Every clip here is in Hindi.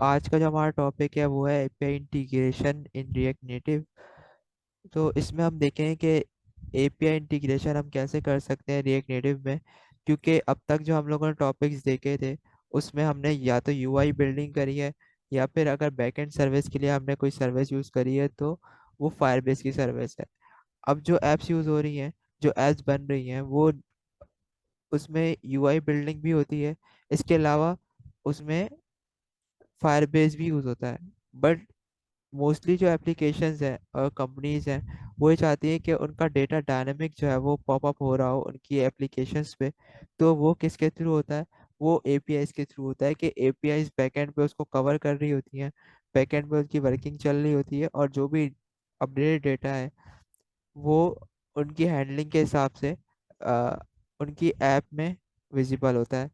आज का जो हमारा टॉपिक है वो है API integration in React native. तो इसमें हम देखेंगे कि एपीआई इंटीग्रेशन हम कैसे कर सकते हैं रिएक्ट नेटिव में। क्योंकि अब तक जो हम लोगों ने टॉपिक्स देखे थे उसमें हमने या तो यूआई बिल्डिंग करी है, या फिर अगर बैकएंड सर्विस के लिए हमने कोई सर्विस यूज़ करी है तो वो फायरबेस की सर्विस है। अब जो एप्स यूज़ हो रही हैं, जो एप्स बन रही हैं, वो उसमें यूआई बिल्डिंग भी होती है। इसके अलावा उसमें फायरबेस भी यूज़ होता है। बट मोस्टली जो एप्लीकेशंस हैं और कंपनीज हैं वो ये चाहती हैं कि उनका डेटा डायनेमिक जो है वो पॉपअप हो रहा हो उनकी एप्लीकेशंस पे। तो वो किसके थ्रू होता है? वो एपीआईज के थ्रू होता है कि एपीआईज बैकएंड पे उसको कवर कर रही होती हैं। बैकएंड पे उसकी वर्किंग चल रही होती है और जो भी अपडेटेड डेटा है वो उनकी हैंडलिंग के हिसाब से अ, उनकी ऐप में विजिबल होता है।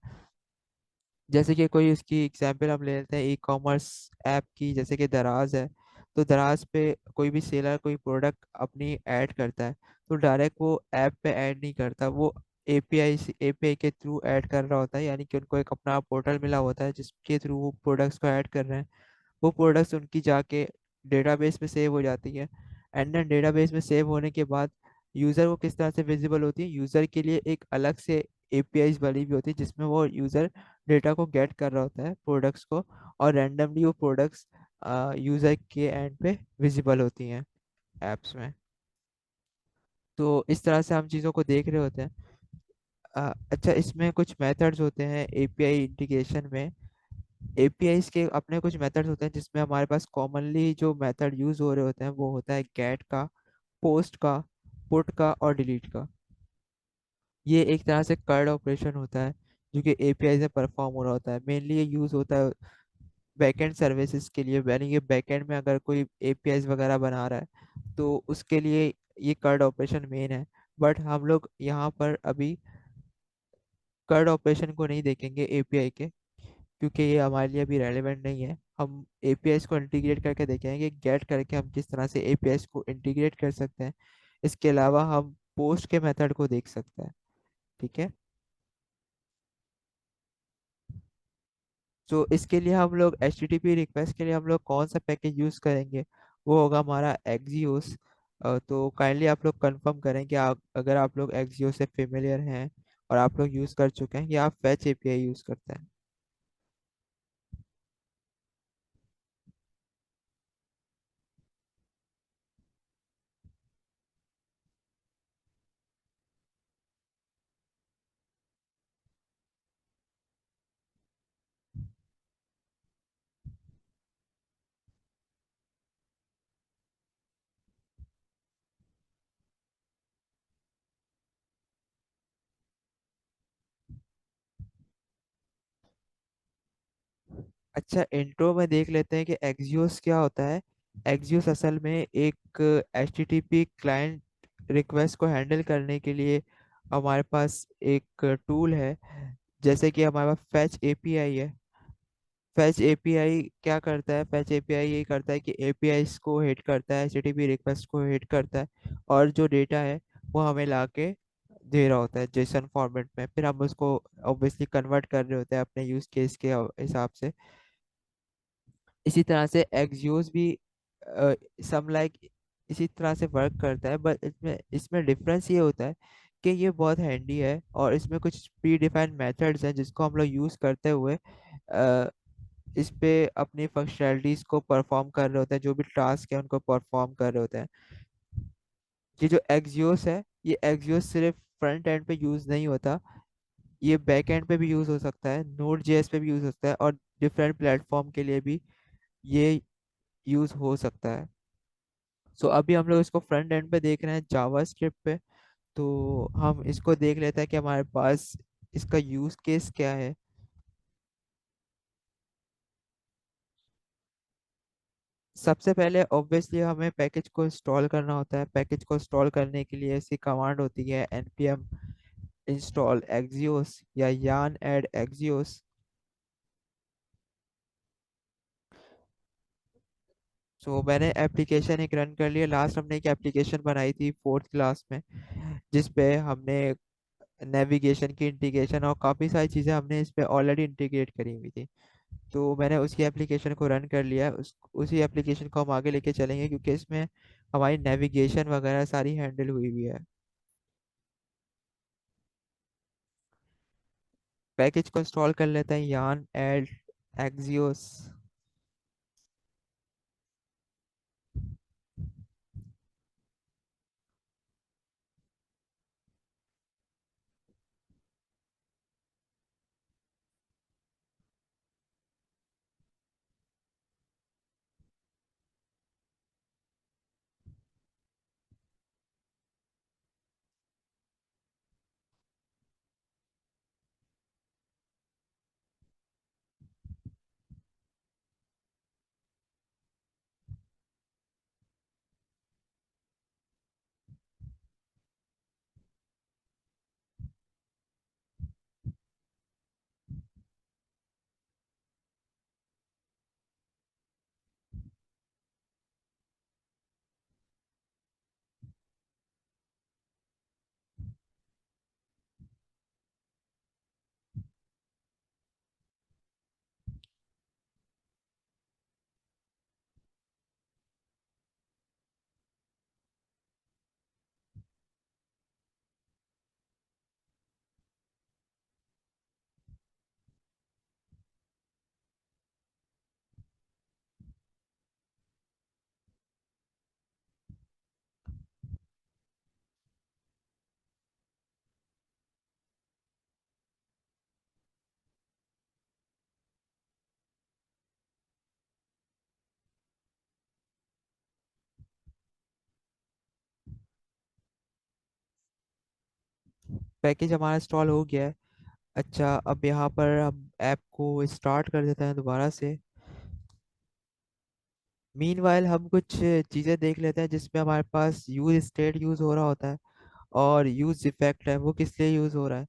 जैसे कि कोई उसकी एग्जांपल हम ले लेते हैं ई कॉमर्स ऐप की, जैसे कि दराज है। तो दराज पे कोई भी सेलर कोई प्रोडक्ट अपनी ऐड करता है तो डायरेक्ट वो ऐप पे ऐड नहीं करता, वो एपीआई के थ्रू ऐड कर रहा होता है। यानी कि उनको एक अपना पोर्टल मिला होता है जिसके थ्रू वो प्रोडक्ट्स को ऐड कर रहे हैं। वो प्रोडक्ट्स उनकी जाके डेटाबेस में सेव हो जाती है। एंड देन डेटाबेस में सेव होने के बाद यूज़र को किस तरह से विजिबल होती है? यूज़र के लिए एक अलग से एपीआईज वाली भी होती है जिसमें वो यूज़र डेटा को गेट कर रहा होता है प्रोडक्ट्स को, और रैंडमली वो प्रोडक्ट्स यूज़र के एंड पे विजिबल होती हैं ऐप्स में। तो इस तरह से हम चीज़ों को देख रहे होते हैं। अच्छा, इसमें कुछ मेथड्स होते हैं एपीआई इंटीग्रेशन में। एपीआईज के अपने कुछ मेथड्स होते हैं जिसमें हमारे पास कॉमनली जो मेथड यूज हो रहे होते हैं वो होता है गेट का, पोस्ट का, पुट का और डिलीट का। ये एक तरह से कर्ड ऑपरेशन होता है जो कि एपीआई से परफॉर्म हो रहा होता है। मेनली ये यूज होता है बैकएंड सर्विसेज के लिए, यानी कि बैकएंड में अगर कोई एपीआईज वगैरह बना रहा है तो उसके लिए ये कर्ड ऑपरेशन मेन है। बट हम लोग यहाँ पर अभी कर्ड ऑपरेशन को नहीं देखेंगे एपीआई के, क्योंकि ये हमारे लिए अभी रेलेवेंट नहीं है। हम एपीआईज को इंटीग्रेट करके देखेंगे, गेट करके हम किस तरह से एपीआईज को इंटीग्रेट कर सकते हैं। इसके अलावा हम पोस्ट के मेथड को देख सकते हैं। ठीक है। तो इसके लिए हम लोग एचटीटीपी रिक्वेस्ट के लिए हम लोग कौन सा पैकेज यूज़ करेंगे? वो होगा हमारा एक्सियोस। तो काइंडली आप लोग कंफर्म करें कि अगर आप लोग एक्सियोस से फेमिलियर हैं और आप लोग यूज़ कर चुके हैं या आप फैच एपीआई यूज़ करते हैं। अच्छा, इंट्रो में देख लेते हैं कि एक्सियोस क्या होता है। एक्सियोस असल में एक एचटीटीपी क्लाइंट रिक्वेस्ट को हैंडल करने के लिए हमारे पास एक टूल है। जैसे कि हमारे पास फैच एपीआई है। फैच एपीआई क्या करता है? फैच एपीआई ये करता है कि एपीआई को हिट करता है, एचटीटीपी रिक्वेस्ट को हिट करता है, और जो डेटा है वो हमें ला के दे रहा होता है जेसन फॉर्मेट में। फिर हम उसको ऑब्वियसली कन्वर्ट कर रहे होते हैं अपने यूज केस के हिसाब से। इसी तरह से एक्सियोस भी सम लाइक इसी तरह से वर्क करता है, बट इसमें इसमें डिफरेंस ये होता है कि ये बहुत हैंडी है और इसमें कुछ प्री डिफाइंड मेथड्स हैं जिसको हम लोग यूज़ करते हुए इस पे अपनी फंक्शनैलिटीज को परफॉर्म कर रहे होते हैं, जो भी टास्क है उनको परफॉर्म कर रहे होते हैं। ये जो एक्सियोस है, ये एक्सियोस सिर्फ फ्रंट एंड पे यूज़ नहीं होता, ये बैक एंड पे भी यूज़ हो सकता है, नोड जेएस पे भी यूज़ हो सकता है, और डिफरेंट प्लेटफॉर्म के लिए भी ये यूज़ हो सकता है। सो अभी हम लोग इसको फ्रंट एंड पे देख रहे हैं जावा स्क्रिप्ट पे। तो हम इसको देख लेते हैं कि हमारे पास इसका यूज़ केस क्या है। सबसे पहले ऑब्वियसली हमें पैकेज को इंस्टॉल करना होता है। पैकेज को इंस्टॉल करने के लिए ऐसी कमांड होती है npm इंस्टॉल एक्सियोस या yarn add एक्सियोस। सो मैंने एप्लीकेशन एक रन कर लिया। लास्ट हमने एक एप्लीकेशन बनाई थी फोर्थ क्लास में जिस पे हमने नेविगेशन की इंटीग्रेशन और काफ़ी सारी चीज़ें हमने इस पे ऑलरेडी इंटीग्रेट करी हुई थी। तो मैंने उसी एप्लीकेशन को रन कर लिया है। उसी एप्लीकेशन को हम आगे लेके चलेंगे, क्योंकि इसमें हमारी नेविगेशन वगैरह सारी हैंडल हुई हुई है। पैकेज को इंस्टॉल कर लेते हैं, यान एड एक्सियोस। पैकेज हमारा इंस्टॉल हो गया है। अच्छा, अब यहाँ पर हम ऐप को स्टार्ट कर देते हैं दोबारा से। मीनवाइल हम कुछ चीज़ें देख लेते हैं जिसमें हमारे पास यूज स्टेट यूज हो रहा होता है, और यूज इफेक्ट है वो किस लिए यूज हो रहा है।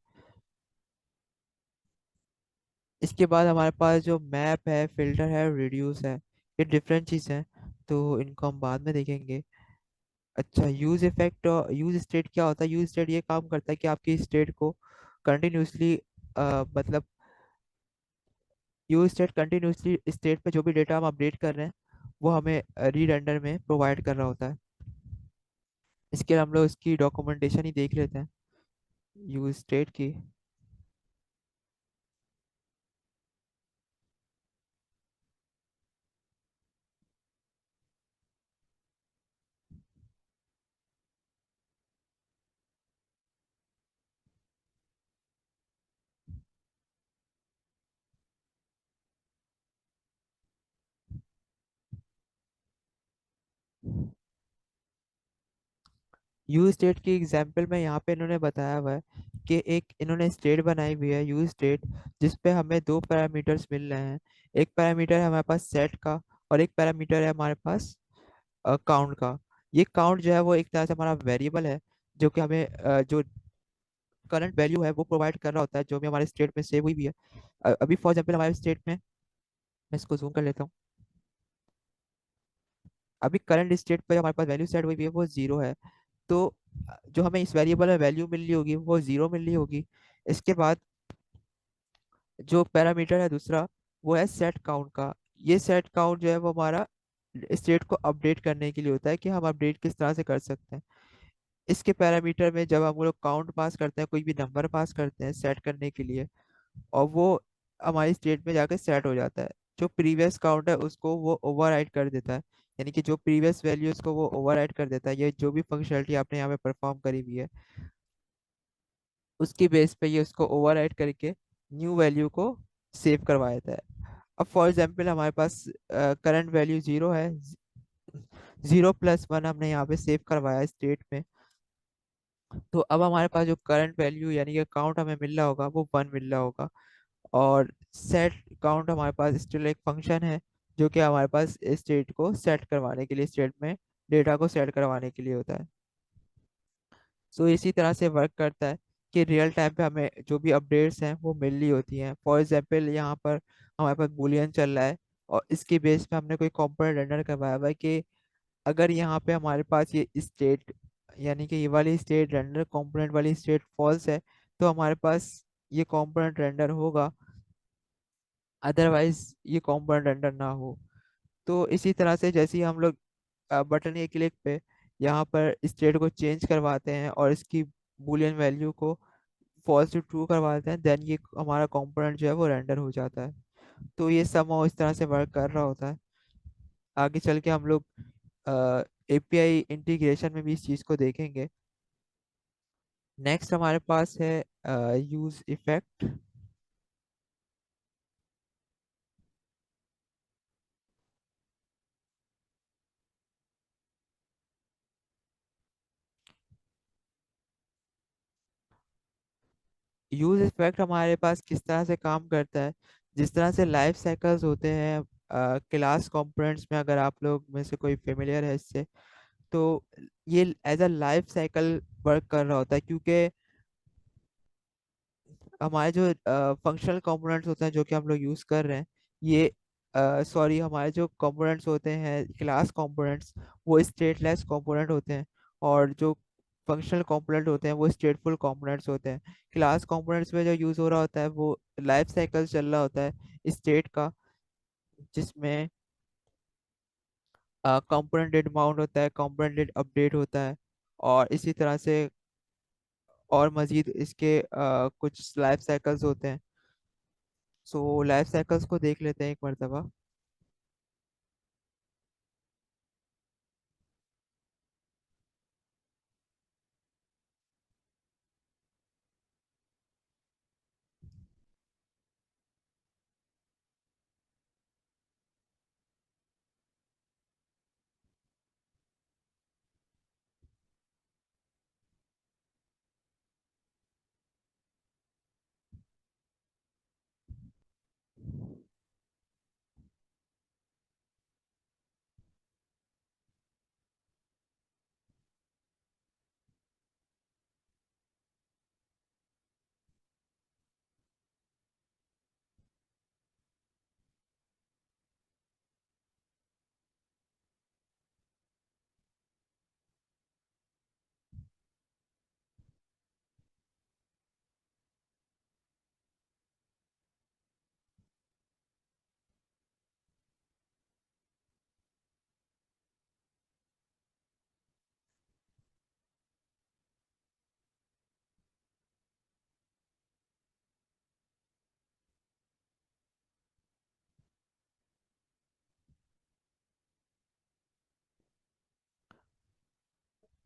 इसके बाद हमारे पास जो मैप है, फिल्टर है, रिड्यूस है, ये डिफरेंट चीज़ है, तो इनको हम बाद में देखेंगे। अच्छा, यूज इफेक्ट और यूज स्टेट क्या होता है? यूज स्टेट ये काम करता है कि आपकी स्टेट को कंटिन्यूसली, मतलब यूज स्टेट कंटिन्यूसली स्टेट पे जो भी डेटा हम अपडेट कर रहे हैं वो हमें रीड अंडर में प्रोवाइड कर रहा होता है। इसके लिए हम लोग इसकी डॉक्यूमेंटेशन ही देख लेते हैं यूज स्टेट की। यूज स्टेट की एग्जांपल में यहाँ पे इन्होंने बताया हुआ है कि एक इन्होंने स्टेट बनाई हुई है यूज स्टेट, जिसपे हमें दो पैरामीटर्स मिल रहे हैं। एक पैरामीटर है हमारे पास सेट का, और एक पैरामीटर है हमारे पास काउंट का। ये काउंट जो है वो एक तरह से हमारा वेरिएबल है, जो कि हमें जो करंट वैल्यू है वो प्रोवाइड कर रहा होता है, जो भी हमारे स्टेट में सेव हुई भी है। अभी फॉर एग्जाम्पल हमारे स्टेट में, मैं इसको जूम कर लेता हूँ। अभी करंट स्टेट पे हमारे पास वैल्यू सेट हुई भी है वो जीरो है। तो जो हमें इस वेरिएबल में वैल्यू मिल रही होगी वो जीरो मिल रही होगी। इसके बाद जो पैरामीटर है दूसरा, वो है सेट काउंट का। ये सेट काउंट जो है वो हमारा स्टेट को अपडेट करने के लिए होता है, कि हम अपडेट किस तरह से कर सकते हैं। इसके पैरामीटर में जब हम लोग काउंट पास करते हैं, कोई भी नंबर पास करते हैं सेट करने के लिए, और वो हमारी स्टेट में जाकर सेट हो जाता है। जो प्रीवियस काउंट है उसको वो ओवरराइड कर देता है, यानी कि जो प्रीवियस वैल्यू उसको वो ओवरराइड कर देता है। ये जो भी फंक्शनलिटी आपने यहाँ पे परफॉर्म करी हुई है उसकी बेस पे ये उसको ओवरराइड करके न्यू वैल्यू को सेव करवा देता है। अब फॉर एग्जाम्पल हमारे पास करंट वैल्यू जीरो है, जीरो प्लस वन हमने यहाँ पे सेव करवाया स्टेट में। तो अब हमारे पास जो करंट वैल्यू यानी कि काउंट हमें मिल रहा होगा वो वन मिल रहा होगा। और सेट काउंट हमारे पास स्टिल एक फंक्शन है, जो कि हमारे पास स्टेट को सेट करवाने के लिए, स्टेट में डेटा को सेट करवाने के लिए होता है। सो इसी तरह से वर्क करता है कि रियल टाइम पे हमें जो भी अपडेट्स हैं वो मिल रही होती हैं। फॉर एग्जांपल यहाँ पर हमारे पास बूलियन चल रहा है, और इसके बेस पे हमने कोई कंपोनेंट रेंडर करवाया हुआ है कि अगर यहाँ पे हमारे पास ये स्टेट, यानी कि ये वाली स्टेट रेंडर कंपोनेंट वाली स्टेट फॉल्स है, तो हमारे पास ये कंपोनेंट रेंडर होगा। अदरवाइज ये कंपोनेंट रेंडर ना हो। तो इसी तरह से जैसे ही हम लोग बटन के क्लिक पे यहाँ पर स्टेट को चेंज करवाते हैं और इसकी बूलियन वैल्यू को फॉल्स टू ट्रू करवाते हैं, देन ये हमारा कंपोनेंट जो है वो रेंडर हो जाता है। तो ये समहाउ इस तरह से वर्क कर रहा होता है। आगे चल के हम लोग एपीआई इंटीग्रेशन में भी इस चीज़ को देखेंगे। नेक्स्ट हमारे पास है यूज इफेक्ट। यूज इफेक्ट हमारे पास किस तरह से काम करता है, जिस तरह से लाइफ साइकिल्स होते हैं क्लास कंपोनेंट्स में, अगर आप लोग में से कोई फेमिलियर है इससे, तो ये as a life cycle work कर रहा होता है। क्योंकि हमारे जो फंक्शनल कंपोनेंट्स होते हैं जो कि हम लोग यूज कर रहे हैं, ये सॉरी, हमारे जो कंपोनेंट्स होते हैं क्लास कंपोनेंट्स, वो स्टेटलेस कंपोनेंट होते हैं। और जो फंक्शनल कंपोनेंट होते हैं वो स्टेटफुल कंपोनेंट्स होते हैं। क्लास कंपोनेंट्स में जो यूज हो रहा होता है वो लाइफ साइकिल चल रहा होता है स्टेट का, जिसमें कंपोनेंट डेट माउंट होता है, कंपोनेंट डेट अपडेट होता है, और इसी तरह से और मजीद इसके कुछ लाइफ साइकिल्स होते हैं। सो लाइफ साइकिल्स को देख लेते हैं एक मरतबा।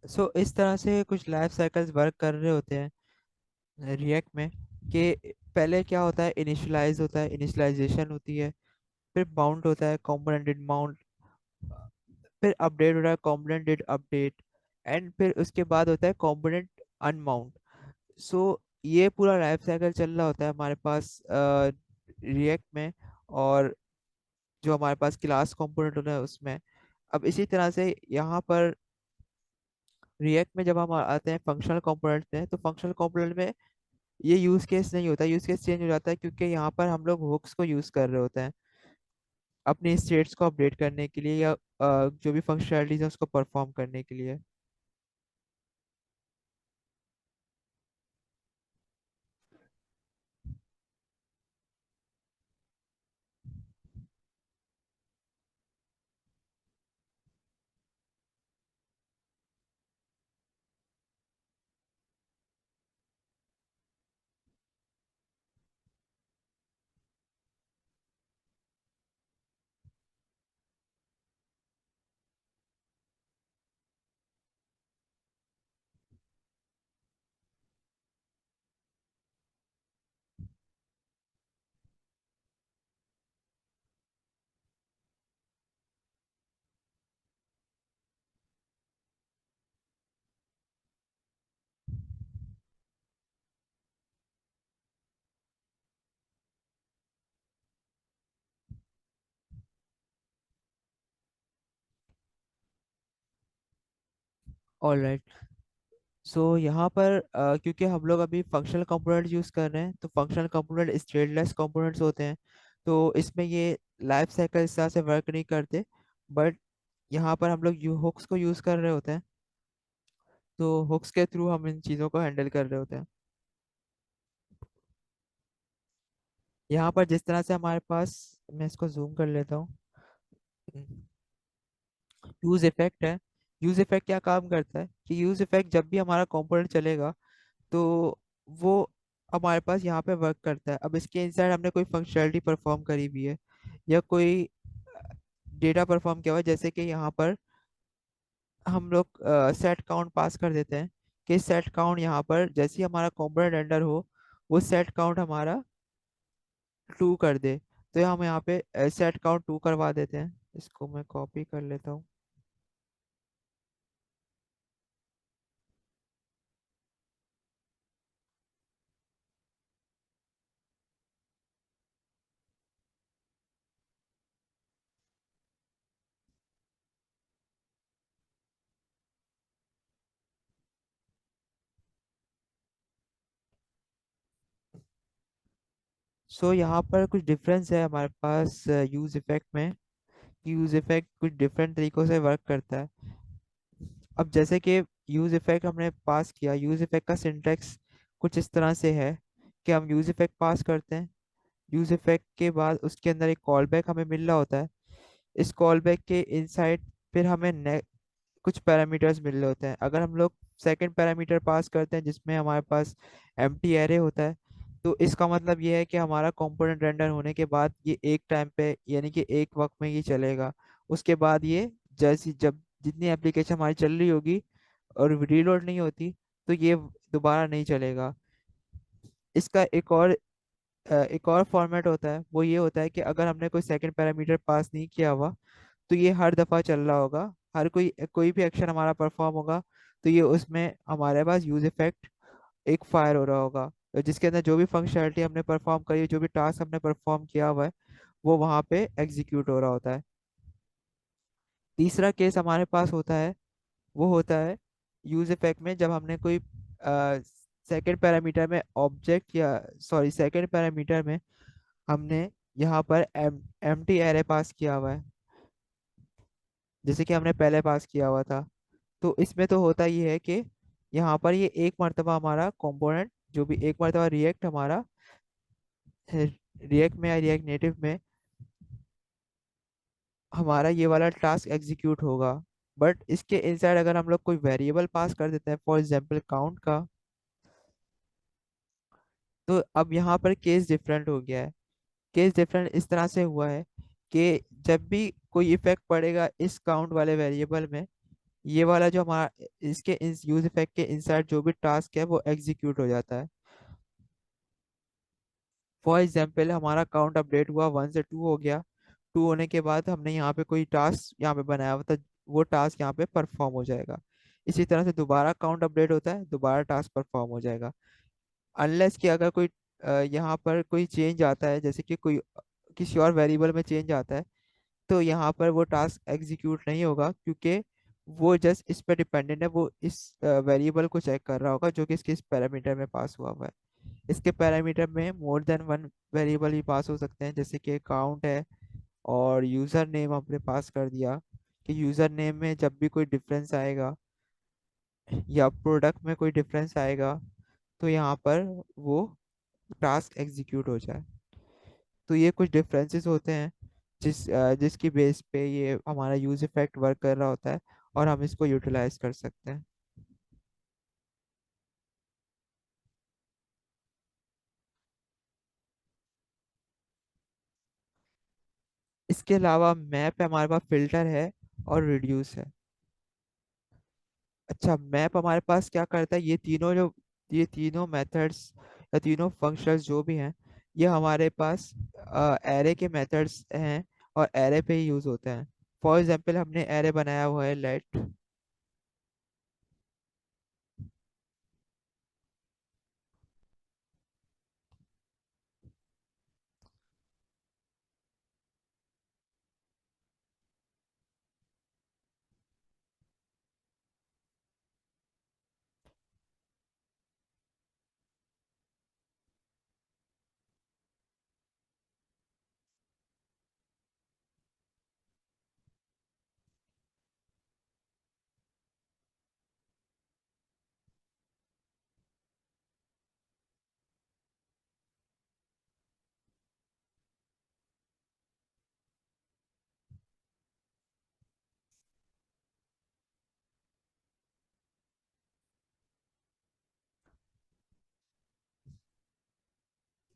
सो इस तरह से कुछ लाइफ साइकिल्स वर्क कर रहे होते हैं रिएक्ट में। कि पहले क्या होता है, इनिशियलाइज होता है, इनिशियलाइजेशन होती है, फिर माउंट होता है, कॉम्पोनेंट माउंट, फिर अपडेट होता है, कॉम्पोनेंट अपडेट, एंड फिर उसके बाद होता है कॉम्पोनेंट अनमाउंट। सो ये पूरा लाइफ साइकिल चल रहा होता है हमारे पास रिएक्ट में, और जो हमारे पास क्लास कंपोनेंट होता है उसमें। अब इसी तरह से यहाँ पर रिएक्ट में जब हम आते हैं फंक्शनल कंपोनेंट में, तो फंक्शनल कंपोनेंट में ये यूज केस नहीं होता, यूज केस चेंज हो जाता है, क्योंकि यहाँ पर हम लोग हुक्स को यूज कर रहे होते हैं अपनी स्टेट्स को अपडेट करने के लिए, या जो भी फंक्शनलिटीज है उसको परफॉर्म करने के लिए। ऑलराइट। सो यहाँ पर क्योंकि हम लोग अभी फंक्शनल कंपोनेंट यूज कर रहे हैं, तो फंक्शनल कंपोनेंट स्टेटलेस कंपोनेंट्स होते हैं। तो इसमें ये लाइफ साइकिल इस तरह से वर्क नहीं करते। बट यहाँ पर हम लोग यू हुक्स को यूज कर रहे होते हैं, तो हुक्स के थ्रू हम इन चीज़ों को हैंडल कर रहे होते हैं। यहाँ पर जिस तरह से हमारे पास, मैं इसको जूम कर लेता हूँ, यूज इफेक्ट है। यूज इफेक्ट क्या काम करता है कि यूज इफेक्ट जब भी हमारा कंपोनेंट चलेगा तो वो हमारे पास यहाँ पे वर्क करता है। अब इसके इनसाइड हमने कोई फंक्शनैलिटी परफॉर्म करी भी है या कोई डेटा परफॉर्म किया हुआ है, जैसे कि यहाँ पर हम लोग सेट काउंट पास कर देते हैं कि सेट काउंट यहाँ पर जैसे ही हमारा कंपोनेंट रेंडर हो वो सेट काउंट हमारा 2 कर दे। तो हम यहाँ पे सेट काउंट 2 करवा देते हैं। इसको मैं कॉपी कर लेता हूँ। सो यहाँ पर कुछ डिफरेंस है हमारे पास यूज इफेक्ट में। यूज इफेक्ट कुछ डिफरेंट तरीकों से वर्क करता है। अब जैसे कि यूज इफेक्ट हमने पास किया, यूज इफेक्ट का सिंटेक्स कुछ इस तरह से है कि हम यूज इफेक्ट पास करते हैं। यूज इफेक्ट के बाद उसके अंदर एक कॉल बैक हमें मिल रहा होता है। इस कॉल बैक के इनसाइड फिर हमें कुछ पैरामीटर्स मिल रहे होते हैं। अगर हम लोग सेकंड पैरामीटर पास करते हैं जिसमें हमारे पास एम्प्टी एरे होता है, तो इसका मतलब ये है कि हमारा कंपोनेंट रेंडर होने के बाद ये एक टाइम पे यानी कि एक वक्त में ये चलेगा। उसके बाद ये जैसी जब जितनी एप्लीकेशन हमारी चल रही होगी और रीलोड नहीं होती तो ये दोबारा नहीं चलेगा। इसका एक और फॉर्मेट होता है, वो ये होता है कि अगर हमने कोई सेकंड पैरामीटर पास नहीं किया हुआ तो ये हर दफ़ा चल रहा होगा। हर कोई कोई भी एक्शन हमारा परफॉर्म होगा तो ये उसमें हमारे पास यूज इफेक्ट एक फायर हो रहा होगा, तो जिसके अंदर जो भी फंक्शनैलिटी हमने परफॉर्म करी है, जो भी टास्क हमने परफॉर्म किया हुआ है, वो वहाँ पे एग्जीक्यूट हो रहा होता है। तीसरा केस हमारे पास होता है, वो होता है यूज इफेक्ट में जब हमने कोई सेकंड पैरामीटर में ऑब्जेक्ट या सॉरी सेकंड पैरामीटर में हमने यहाँ पर एम्प्टी एरे पास किया हुआ है, जैसे कि हमने पहले पास किया हुआ था। तो इसमें तो होता ही है कि यहाँ पर ये एक मर्तबा हमारा कंपोनेंट जो भी एक मर्तबा रिएक्ट हमारा रिएक्ट में या रिएक्ट नेटिव में हमारा ये वाला टास्क एग्जीक्यूट होगा। बट इसके इनसाइड अगर हम लोग कोई वेरिएबल पास कर देते हैं, फॉर एग्जांपल काउंट का, तो अब यहाँ पर केस डिफरेंट हो गया है। केस डिफरेंट इस तरह से हुआ है कि जब भी कोई इफेक्ट पड़ेगा इस काउंट वाले वेरिएबल में, ये वाला जो हमारा इसके इस यूज इफेक्ट के इनसाइड जो भी टास्क है वो एग्जीक्यूट हो जाता है। फॉर एग्जाम्पल हमारा काउंट अपडेट हुआ 1 से 2 हो गया। 2 होने के बाद हमने यहाँ पे कोई टास्क यहाँ पे बनाया हुआ था, वो टास्क यहाँ पे परफॉर्म हो जाएगा। इसी तरह से दोबारा काउंट अपडेट होता है, दोबारा टास्क परफॉर्म हो जाएगा। अनलेस कि अगर कोई यहाँ पर कोई चेंज आता है, जैसे कि कोई किसी और वेरिएबल में चेंज आता है, तो यहाँ पर वो टास्क एग्जीक्यूट नहीं होगा, क्योंकि वो जस्ट इस पर डिपेंडेंट है। वो इस वेरिएबल को चेक कर रहा होगा जो कि इसके इस पैरामीटर में पास हुआ हुआ है। इसके पैरामीटर में मोर देन वन वेरिएबल भी पास हो सकते हैं, जैसे कि काउंट है और यूज़र नेम हमने पास कर दिया कि यूज़र नेम में जब भी कोई डिफरेंस आएगा या प्रोडक्ट में कोई डिफरेंस आएगा तो यहाँ पर वो टास्क एग्जीक्यूट हो जाए। तो ये कुछ डिफरेंसेस होते हैं जिसकी बेस पे ये हमारा यूज इफेक्ट वर्क कर रहा होता है और हम इसको यूटिलाइज कर सकते हैं। इसके अलावा मैप है, हमारे पास फिल्टर है और रिड्यूस है। अच्छा, मैप हमारे पास क्या करता है, ये तीनों मेथड्स या तीनों फंक्शंस जो भी हैं, ये हमारे पास एरे के मेथड्स हैं और एरे पे ही यूज होते हैं। फॉर एग्जांपल हमने एरे बनाया हुआ है लेट।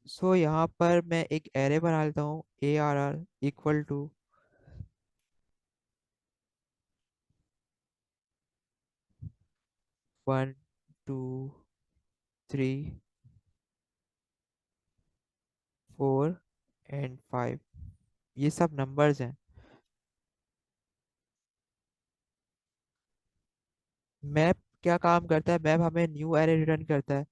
सो यहाँ पर मैं एक एरे बना लेता हूँ, ARR इक्वल टू 1 2 3 4 एंड 5। ये सब नंबर्स हैं। मैप क्या काम करता है, मैप हमें न्यू एरे रिटर्न करता है।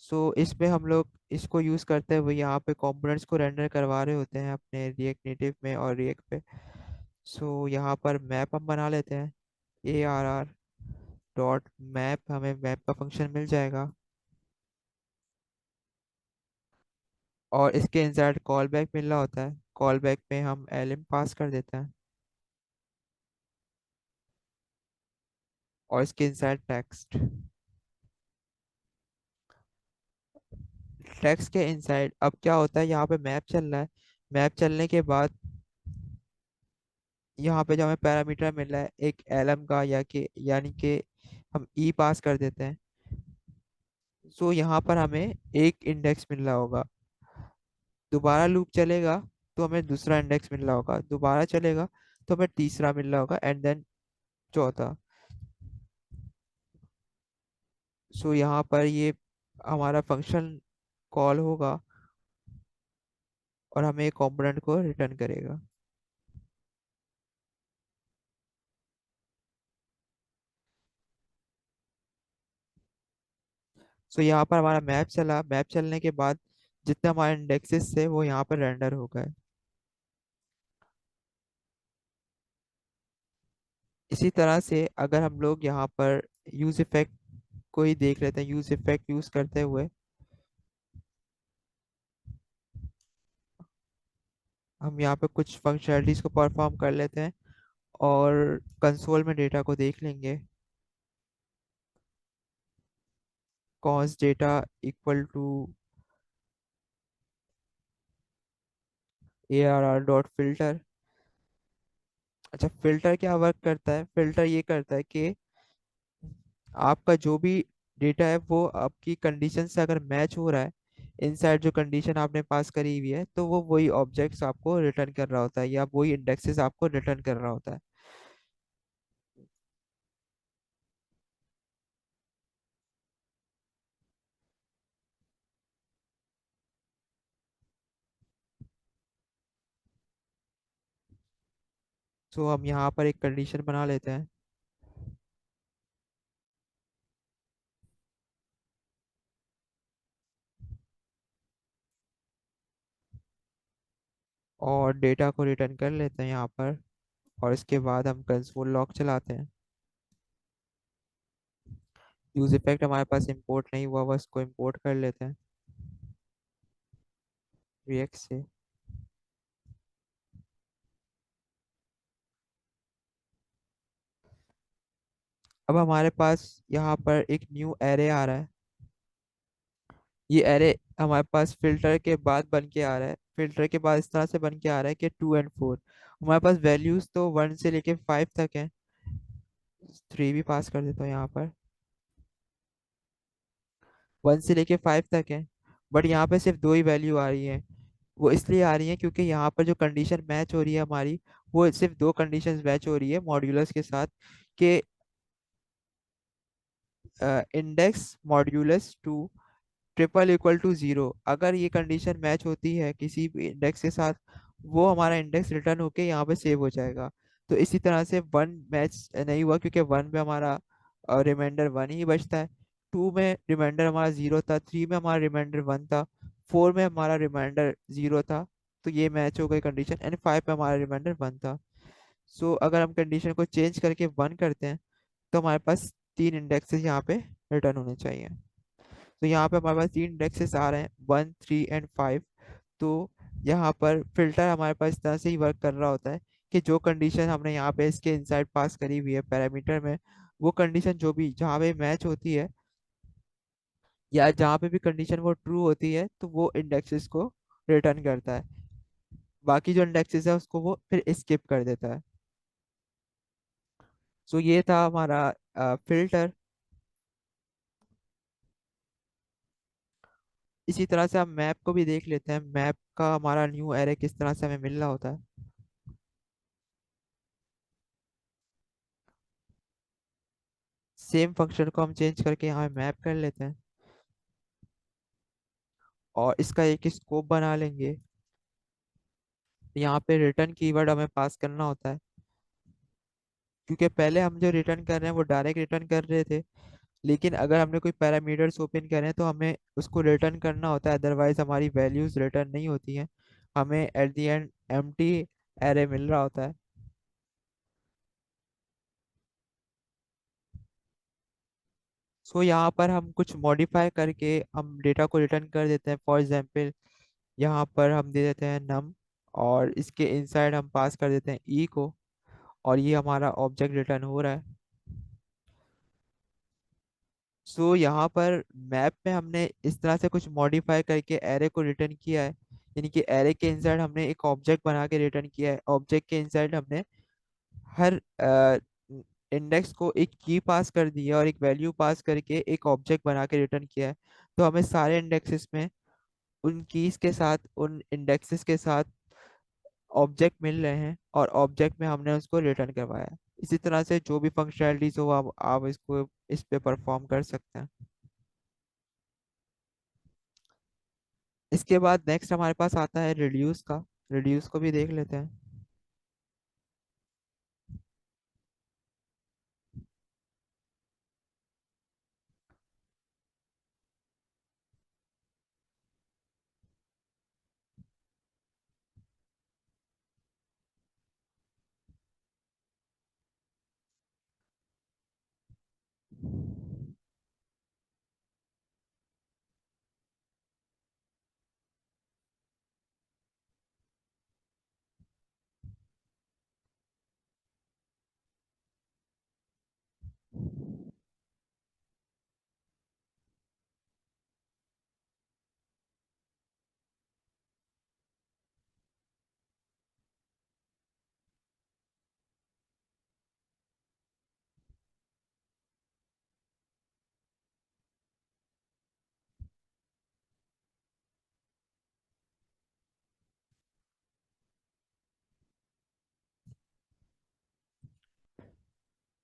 सो इसमें हम लोग इसको यूज़ करते हुए यहाँ पे कंपोनेंट्स को रेंडर करवा रहे होते हैं अपने रिएक्ट नेटिव में और रिएक्ट पे। सो यहाँ पर मैप हम बना लेते हैं, ARR डॉट मैप, हमें मैप का फंक्शन मिल जाएगा। और इसके इंसाइड कॉल बैक मिल रहा होता है, कॉल बैक में हम एलिम पास कर देते हैं और इसके इंसाइड टेक्स्ट। टेक्स्ट के इनसाइड अब क्या होता है, यहाँ पे मैप चल रहा है। मैप चलने के बाद यहाँ पे जो हमें पैरामीटर मिल रहा है एक एलएम का, या कि यानी कि हम ई पास कर देते हैं। सो यहाँ पर हमें एक इंडेक्स मिल रहा होगा, दोबारा लूप चलेगा तो हमें दूसरा इंडेक्स मिल रहा होगा, दोबारा चलेगा तो हमें तीसरा मिल रहा होगा, एंड देन चौथा। सो यहाँ पर ये हमारा फंक्शन कॉल होगा और हमें एक कंपोनेंट को रिटर्न करेगा। सो यहाँ पर हमारा मैप चला, मैप चलने के बाद जितने हमारे इंडेक्सेस थे वो यहाँ पर रेंडर हो गए। इसी तरह से अगर हम लोग यहाँ पर यूज इफेक्ट को ही देख लेते हैं, यूज इफेक्ट यूज करते हुए हम यहाँ पे कुछ फंक्शनलिटीज को परफॉर्म कर लेते हैं और कंसोल में डेटा को देख लेंगे। Const data equal to ARR dot filter. अच्छा, फिल्टर क्या वर्क करता है, फिल्टर ये करता है कि आपका जो भी डेटा है वो आपकी कंडीशन से अगर मैच हो रहा है, इनसाइड जो कंडीशन आपने पास करी हुई है, तो वो वही ऑब्जेक्ट्स आपको रिटर्न कर रहा होता है या वही इंडेक्सेस आपको रिटर्न कर रहा होता है। सो हम यहाँ पर एक कंडीशन बना लेते हैं और डेटा को रिटर्न कर लेते हैं यहाँ पर, और इसके बाद हम कंसोल लॉग चलाते हैं। यूज इफेक्ट हमारे पास इंपोर्ट नहीं हुआ, बस को इंपोर्ट कर लेते हैं रिएक्ट से। अब हमारे पास यहाँ पर एक न्यू एरे आ रहा है। ये एरे हमारे पास फिल्टर के बाद बन के आ रहा है, फिल्टर के बाद इस तरह से बन के आ रहा है कि 2 और 4। हमारे पास वैल्यूज तो 1 से लेके 5 तक है, 3 भी पास कर देता हूँ यहाँ पर। 1 से लेके 5 तक है, बट यहाँ पे सिर्फ दो ही वैल्यू आ रही है। वो इसलिए आ रही है क्योंकि यहाँ पर जो कंडीशन मैच हो रही है हमारी, वो सिर्फ दो कंडीशंस मैच हो रही है मॉड्यूलस के साथ, कि index modulus two triple equal to 0। अगर ये कंडीशन मैच होती है किसी भी इंडेक्स के साथ, वो हमारा इंडेक्स रिटर्न होके यहाँ पे सेव हो जाएगा। तो इसी तरह से 1 मैच नहीं हुआ क्योंकि 1 में हमारा रिमाइंडर 1 ही बचता है, 2 में रिमाइंडर हमारा 0 था, 3 में हमारा रिमाइंडर 1 था, 4 में हमारा रिमाइंडर 0 था। तो ये मैच हो गई कंडीशन, एंड 5 में हमारा रिमाइंडर 1 था। सो अगर हम कंडीशन को चेंज करके 1 करते हैं तो हमारे पास 3 इंडेक्सेस यहाँ पे रिटर्न होने चाहिए। तो यहाँ पे हमारे पास 3 इंडेक्सेस आ रहे हैं, 1 3 एंड 5। तो यहाँ पर फिल्टर हमारे पास इस तरह से ही वर्क कर रहा होता है कि जो कंडीशन हमने यहाँ पे इसके इनसाइड पास करी हुई है पैरामीटर में, वो कंडीशन जो भी जहाँ पे मैच होती है या जहाँ पे भी कंडीशन वो ट्रू होती है, तो वो इंडेक्सेस को रिटर्न करता है। बाकी जो इंडेक्सेस है उसको वो फिर स्किप कर देता है। सो ये था हमारा फिल्टर। इसी तरह से हम मैप को भी देख लेते हैं, मैप का हमारा न्यू एरे किस तरह से हमें मिल रहा होता है। सेम फंक्शन को हम चेंज करके यहाँ मैप कर लेते हैं और इसका एक स्कोप बना लेंगे। यहाँ पे रिटर्न कीवर्ड हमें पास करना होता है, क्योंकि पहले हम जो रिटर्न कर रहे हैं वो डायरेक्ट रिटर्न कर रहे थे, लेकिन अगर हमने कोई पैरामीटर्स ओपन करे हैं तो हमें उसको रिटर्न करना होता है, अदरवाइज हमारी वैल्यूज रिटर्न नहीं होती हैं, हमें at the end empty array मिल रहा होता है। सो यहाँ पर हम कुछ मॉडिफाई करके हम डेटा को रिटर्न कर देते हैं। फॉर एग्जांपल यहाँ पर हम दे देते हैं नम, और इसके इनसाइड हम पास कर देते हैं ई को, और ये हमारा ऑब्जेक्ट रिटर्न हो रहा है। सो यहाँ पर मैप में हमने इस तरह से कुछ मॉडिफाई करके एरे को रिटर्न किया है, यानी कि एरे के इनसाइड हमने एक ऑब्जेक्ट बना के रिटर्न किया है। ऑब्जेक्ट के इनसाइड हमने हर इंडेक्स को एक की पास कर दी है और एक वैल्यू पास करके एक ऑब्जेक्ट बना के रिटर्न किया है। तो हमें सारे इंडेक्सेस में उन कीज के साथ, उन इंडेक्सेस के साथ ऑब्जेक्ट मिल रहे हैं, और ऑब्जेक्ट में हमने उसको रिटर्न करवाया है। इसी तरह से जो भी फंक्शनैलिटीज हो आप इसको इस पे परफॉर्म कर सकते हैं। इसके बाद नेक्स्ट हमारे पास आता है रिड्यूस का। रिड्यूस को भी देख लेते हैं।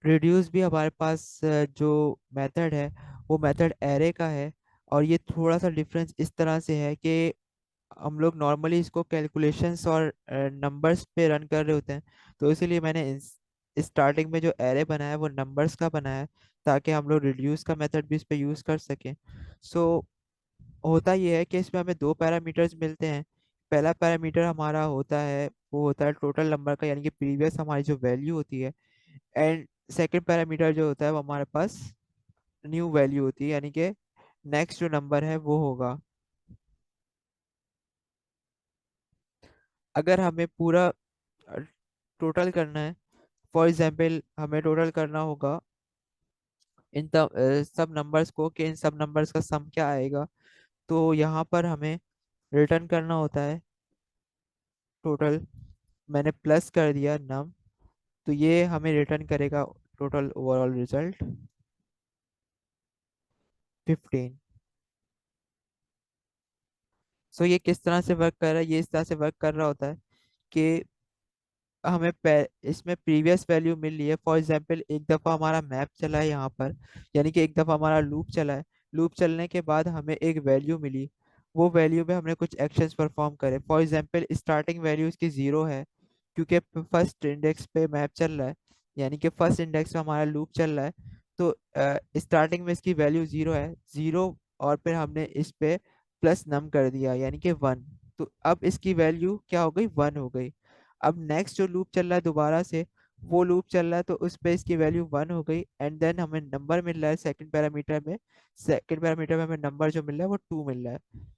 रिड्यूस भी हमारे पास जो मेथड है वो मेथड एरे का है, और ये थोड़ा सा डिफरेंस इस तरह से है कि हम लोग नॉर्मली इसको कैलकुलेशंस और नंबर्स पे रन कर रहे होते हैं। तो इसीलिए मैंने स्टार्टिंग में जो एरे बनाया है वो नंबर्स का बनाया है, ताकि हम लोग रिड्यूस का मेथड भी इस पे यूज़ कर सकें। सो होता ये है कि इसमें हमें दो पैरामीटर्स मिलते हैं। पहला पैरामीटर हमारा होता है, वो होता है टोटल नंबर का, यानी कि प्रीवियस हमारी जो वैल्यू होती है। एंड सेकंड पैरामीटर जो होता है वो हमारे पास न्यू वैल्यू होती है, यानी कि नेक्स्ट जो नंबर है वो होगा। अगर हमें पूरा टोटल करना है, फॉर एग्जाम्पल हमें टोटल करना होगा इन सब नंबर्स को, कि इन सब नंबर्स का सम क्या आएगा, तो यहाँ पर हमें रिटर्न करना होता है टोटल। मैंने प्लस कर दिया नम, तो ये हमें रिटर्न करेगा टोटल ओवरऑल रिजल्ट 15। सो ये किस तरह से वर्क कर रहा है, ये इस तरह से वर्क कर रहा होता है कि हमें इसमें प्रीवियस वैल्यू मिल रही है। फॉर एग्जांपल एक दफ़ा हमारा मैप चला है यहाँ पर, यानी कि एक दफ़ा हमारा लूप चला है। लूप चलने के बाद हमें एक वैल्यू मिली, वो वैल्यू में हमने कुछ एक्शंस परफॉर्म करे। फॉर एग्जांपल स्टार्टिंग वैल्यू इसकी ज़ीरो है, क्योंकि फर्स्ट इंडेक्स पे मैप चल रहा है, यानी कि फर्स्ट इंडेक्स में हमारा लूप चल रहा है। तो स्टार्टिंग में इसकी वैल्यू ज़ीरो है, ज़ीरो, और फिर हमने इस पे प्लस नम कर दिया, यानी कि वन। तो अब इसकी वैल्यू क्या हो गई, वन हो गई। अब नेक्स्ट जो लूप चल रहा है दोबारा से, वो लूप चल रहा है, तो उस पे इसकी वैल्यू वन हो गई, एंड देन हमें नंबर मिल रहा है सेकंड पैरामीटर में। सेकंड पैरामीटर में हमें नंबर जो मिल रहा है वो टू मिल रहा है।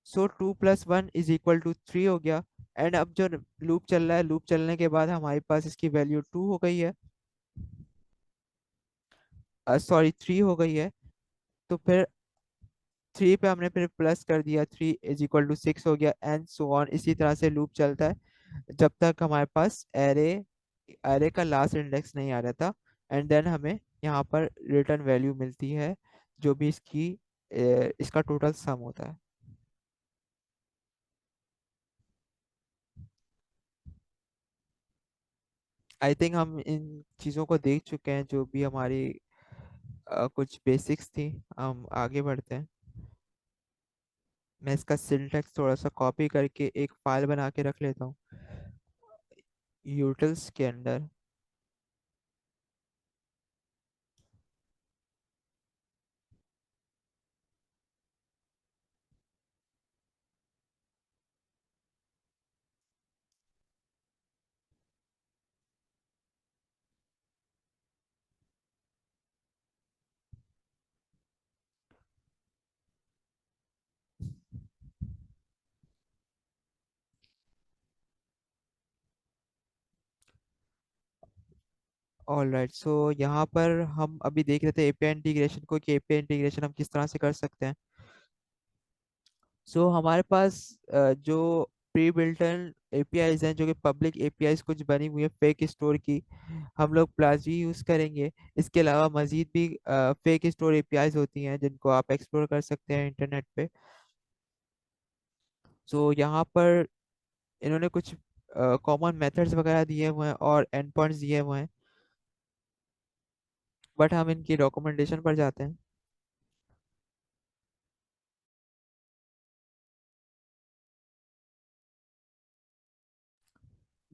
So two plus one is equal to three हो गया। एंड अब जो लूप चल रहा है, लूप चलने के बाद हमारे पास इसकी वैल्यू टू हो गई है, सॉरी थ्री हो गई है। तो फिर थ्री पे हमने फिर प्लस कर दिया, three is equal to six हो गया, एंड सो ऑन। इसी तरह से लूप चलता है जब तक हमारे पास एरे एरे का लास्ट इंडेक्स नहीं आ जाता। एंड देन हमें यहाँ पर रिटर्न वैल्यू मिलती है, जो भी इसका टोटल सम होता है। आई थिंक हम इन चीज़ों को देख चुके हैं, जो भी हमारी कुछ बेसिक्स थी। हम आगे बढ़ते हैं। मैं इसका सिंटैक्स थोड़ा सा कॉपी करके एक फाइल बना के रख लेता हूँ यूटिल्स के अंदर। ऑल राइट, सो यहाँ पर हम अभी देख रहे थे एपीआई इंटीग्रेशन को, कि एपीआई इंटीग्रेशन हम किस तरह से कर सकते हैं। सो हमारे पास जो प्री बिल्टन एपीआईज हैं, जो कि पब्लिक एपीआईज कुछ बनी हुई है फेक स्टोर की, हम लोग प्लाजी यूज करेंगे। इसके अलावा मजीद भी फेक स्टोर एपीआईज होती हैं जिनको आप एक्सप्लोर कर सकते हैं इंटरनेट पे। सो यहाँ पर इन्होंने कुछ कॉमन मेथड्स वगैरह दिए हुए हैं और एंड पॉइंट्स दिए हुए हैं, बट हम इनकी डॉक्यूमेंटेशन पर जाते हैं।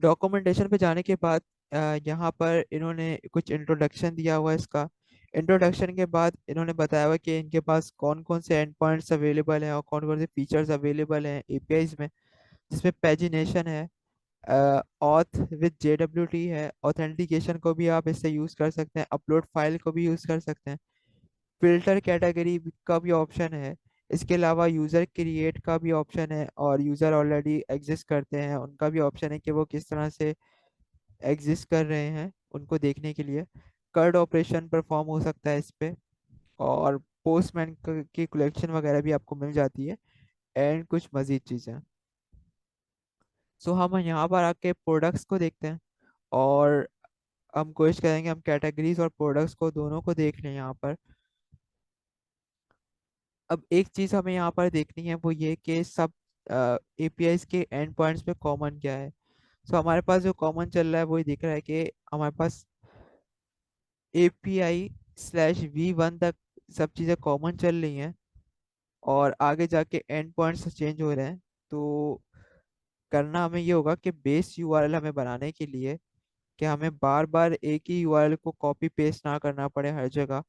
डॉक्यूमेंटेशन पे जाने के बाद यहाँ पर इन्होंने कुछ इंट्रोडक्शन दिया हुआ है इसका। इंट्रोडक्शन के बाद इन्होंने बताया हुआ है कि इनके पास कौन कौन से एंड पॉइंट्स अवेलेबल हैं और कौन कौन से फीचर्स अवेलेबल हैं एपीआईज में, जिसमें पैजिनेशन है, ऑथ विद जेडब्ल्यूटी है, ऑथेंटिकेशन को भी आप इससे यूज़ कर सकते हैं, अपलोड फाइल को भी यूज़ कर सकते हैं, फिल्टर कैटेगरी का भी ऑप्शन है। इसके अलावा यूज़र क्रिएट का भी ऑप्शन है, और यूज़र ऑलरेडी एग्जिस्ट करते हैं उनका भी ऑप्शन है कि वो किस तरह से एग्जिस्ट कर रहे हैं उनको देखने के लिए। कर्ड ऑपरेशन परफॉर्म हो सकता है इस पे, और पोस्टमैन की कलेक्शन वगैरह भी आपको मिल जाती है, एंड कुछ मज़ीद चीज़ें। सो हम यहाँ पर आके प्रोडक्ट्स को देखते हैं, और हम कोशिश करेंगे हम कैटेगरीज और प्रोडक्ट्स को दोनों को देख लें यहाँ पर। अब एक चीज़ हमें यहाँ पर देखनी है, वो ये कि सब एपीआईज के एंड पॉइंट्स पे कॉमन क्या है। सो हमारे पास जो कॉमन चल रहा है वही दिख रहा है कि हमारे पास API/V1 तक सब चीज़ें कॉमन चल रही हैं, और आगे जाके एंड पॉइंट्स चेंज हो रहे हैं। तो करना हमें ये होगा कि बेस यूआरएल हमें बनाने के लिए, कि हमें बार बार एक ही यूआरएल को कॉपी पेस्ट ना करना पड़े हर जगह।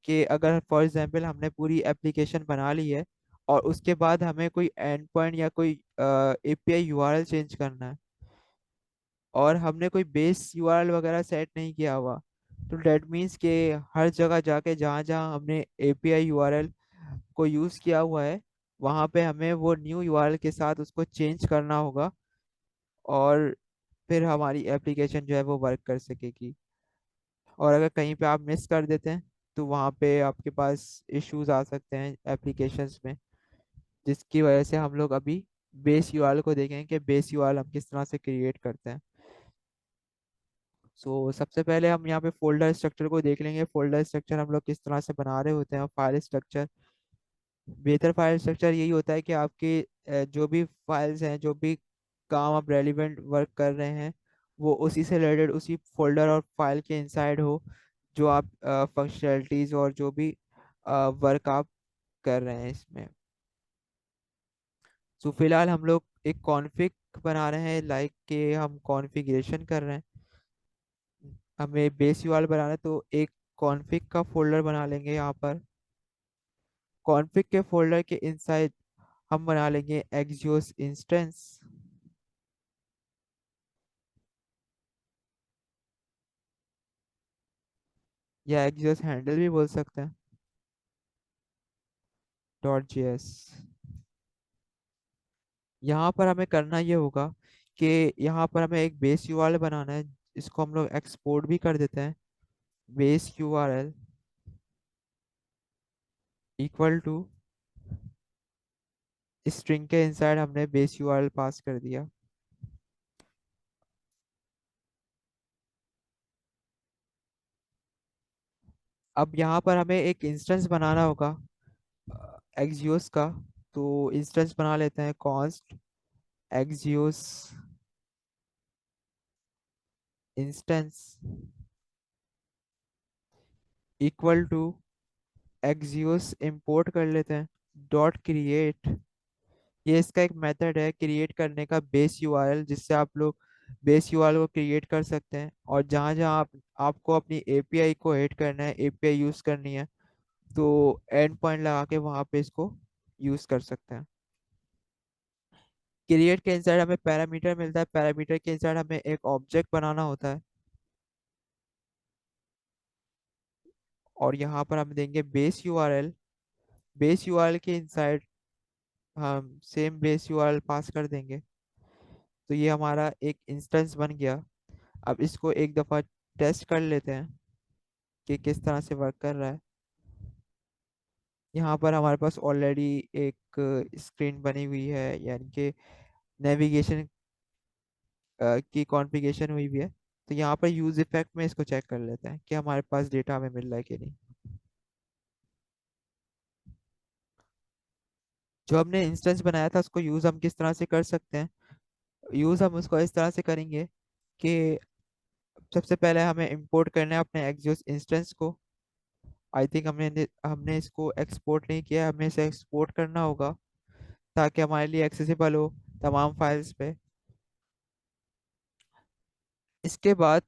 कि अगर फॉर एग्जांपल हमने पूरी एप्लीकेशन बना ली है, और उसके बाद हमें कोई एंड पॉइंट या कोई एपीआई यूआरएल चेंज करना है, और हमने कोई बेस यूआरएल वगैरह सेट नहीं किया हुआ, तो डेट मीन्स कि हर जगह जाके जहाँ जहाँ हमने एपीआई यूआरएल को यूज़ किया हुआ है, वहाँ पे हमें वो न्यू यूआरएल के साथ उसको चेंज करना होगा, और फिर हमारी एप्लीकेशन जो है वो वर्क कर सकेगी। और अगर कहीं पे आप मिस कर देते हैं, तो वहाँ पे आपके पास इश्यूज आ सकते हैं एप्लीकेशंस में, जिसकी वजह से हम लोग अभी बेस यूआरएल को देखेंगे कि बेस यूआरएल हम किस तरह से क्रिएट करते हैं। सबसे पहले हम यहाँ पे फोल्डर स्ट्रक्चर को देख लेंगे। फोल्डर स्ट्रक्चर हम लोग किस तरह से बना रहे होते हैं। फाइल स्ट्रक्चर, बेहतर फाइल स्ट्रक्चर यही होता है कि आपके जो भी फाइल्स हैं, जो भी काम आप रेलिवेंट वर्क कर रहे हैं, वो उसी से रिलेटेड उसी फोल्डर और फाइल के इनसाइड हो, जो आप फंक्शनैलिटीज और जो भी वर्क आप कर रहे हैं इसमें। फिलहाल हम लोग एक कॉन्फ़िग बना रहे हैं, लाइक के हम कॉन्फ़िगरेशन कर रहे हैं। हमें बेस यूआरएल बनाना है, तो एक कॉन्फ़िग का फोल्डर बना लेंगे यहाँ पर। कॉन्फ़िग के फोल्डर के इनसाइड हम बना लेंगे एक्सियोस इंस्टेंस, या एक्सियोस हैंडल भी बोल सकते हैं, .js। यहाँ पर हमें करना ये होगा कि यहाँ पर हमें एक बेस यूआरएल बनाना है, इसको हम लोग एक्सपोर्ट भी कर देते हैं। Base URL equal to string के इनसाइड हमने बेस यूआरएल पास कर दिया। अब यहाँ पर हमें एक इंस्टेंस बनाना होगा एक्सियोस का। तो इंस्टेंस बना लेते हैं, const Axios instance equal to Axios import कर लेते हैं डॉट क्रिएट। ये इसका एक मेथड है क्रिएट करने का बेस यूआरएल, जिससे आप लोग बेस यूआरएल को क्रिएट कर सकते हैं, और जहाँ जहाँ आपको अपनी एपीआई को ऐड करना है, एपीआई यूज करनी है, तो एंड पॉइंट लगा के वहाँ पे इसको यूज कर सकते हैं। क्रिएट के इंसाइड हमें पैरामीटर मिलता है, पैरामीटर के इंसाइड हमें एक ऑब्जेक्ट बनाना होता है, और यहाँ पर हम देंगे बेस यूआरएल। बेस यूआरएल के इंसाइड हम सेम बेस यूआरएल पास कर देंगे। तो ये हमारा एक इंस्टेंस बन गया। अब इसको एक दफ़ा टेस्ट कर लेते हैं कि किस तरह से वर्क कर रहा है। यहाँ पर हमारे पास ऑलरेडी एक स्क्रीन बनी हुई है, यानी कि नेविगेशन की कॉन्फ़िगरेशन हुई भी है। तो यहाँ पर यूज इफेक्ट में इसको चेक कर लेते हैं कि हमारे पास डेटा हमें मिल रहा है कि नहीं। जो हमने इंस्टेंस बनाया था उसको यूज हम किस तरह से कर सकते हैं। यूज हम उसको इस तरह से करेंगे कि सबसे पहले हमें इंपोर्ट करना है अपने एक्सियोस इंस्टेंस को। आई थिंक हमने इसको एक्सपोर्ट नहीं किया, हमें इसे एक्सपोर्ट करना होगा ताकि हमारे लिए एक्सेसिबल हो तमाम फाइल्स पे। इसके बाद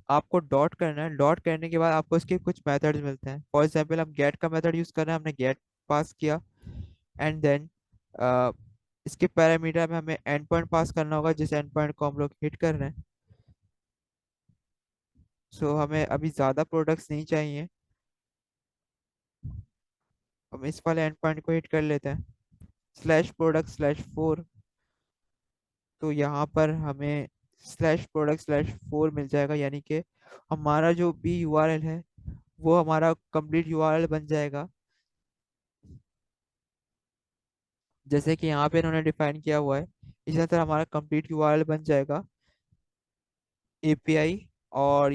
आपको डॉट करना है, डॉट करने के बाद आपको इसके कुछ मेथड्स मिलते हैं। फॉर एग्जांपल हम गेट का मेथड यूज कर रहे हैं, हमने गेट पास किया, एंड देन इसके पैरामीटर में हमें एंड पॉइंट पास करना होगा, जिस एंड पॉइंट को हम लोग हिट कर रहे हैं। सो हमें अभी ज़्यादा प्रोडक्ट्स नहीं चाहिए, हम इस वाले एंड पॉइंट को हिट कर लेते हैं, स्लैश प्रोडक्ट स्लैश 4। तो यहाँ पर हमें स्लैश प्रोडक्ट स्लैश 4 मिल जाएगा, यानी कि हमारा जो भी यूआरएल है वो हमारा कंप्लीट यूआरएल बन जाएगा। जैसे कि यहाँ पे इन्होंने डिफाइन किया हुआ है, इसी तरह हमारा कंप्लीट यूआरएल बन जाएगा, एपीआई और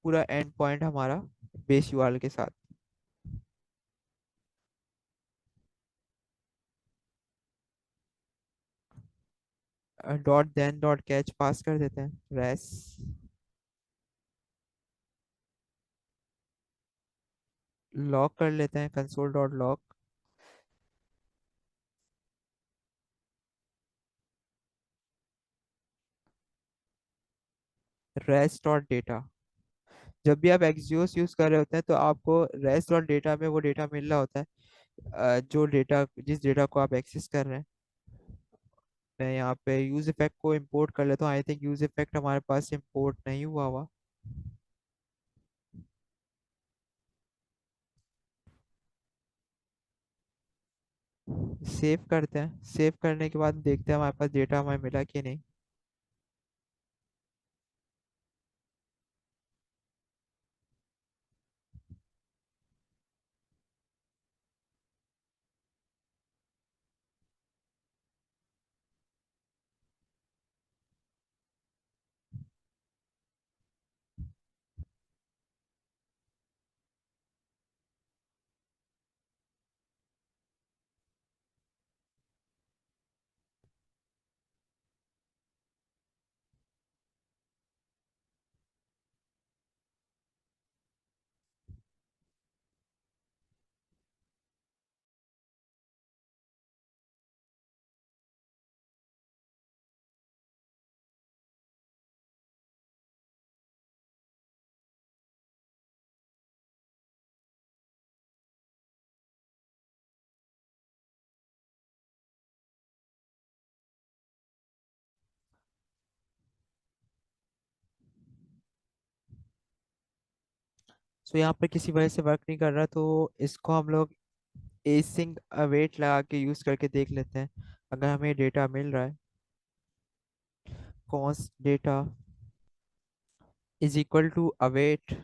पूरा एंड पॉइंट हमारा बेस यूआरएल के साथ। Dot then dot catch pass कर देते हैं, रेस लॉक कर लेते हैं, console dot log. Res dot data, जब भी आप एक्सियोस यूज कर रहे होते हैं तो आपको रेस्ट डॉट डेटा में वो डेटा मिल रहा होता है, जो डेटा जिस डेटा को आप एक्सेस कर रहे हैं। मैं यहाँ पे यूज इफेक्ट को इंपोर्ट कर लेता हूँ, आई थिंक यूज इफेक्ट हमारे पास इंपोर्ट नहीं हुआ हुआ। सेव करते हैं, सेव करने के बाद देखते हैं हमारे पास डेटा हमें मिला कि नहीं। सो यहाँ पर किसी वजह से वर्क नहीं कर रहा, तो इसको हम लोग एसिंग अवेट लगा के यूज करके देख लेते हैं अगर हमें डेटा मिल रहा है। Const data is equal to await,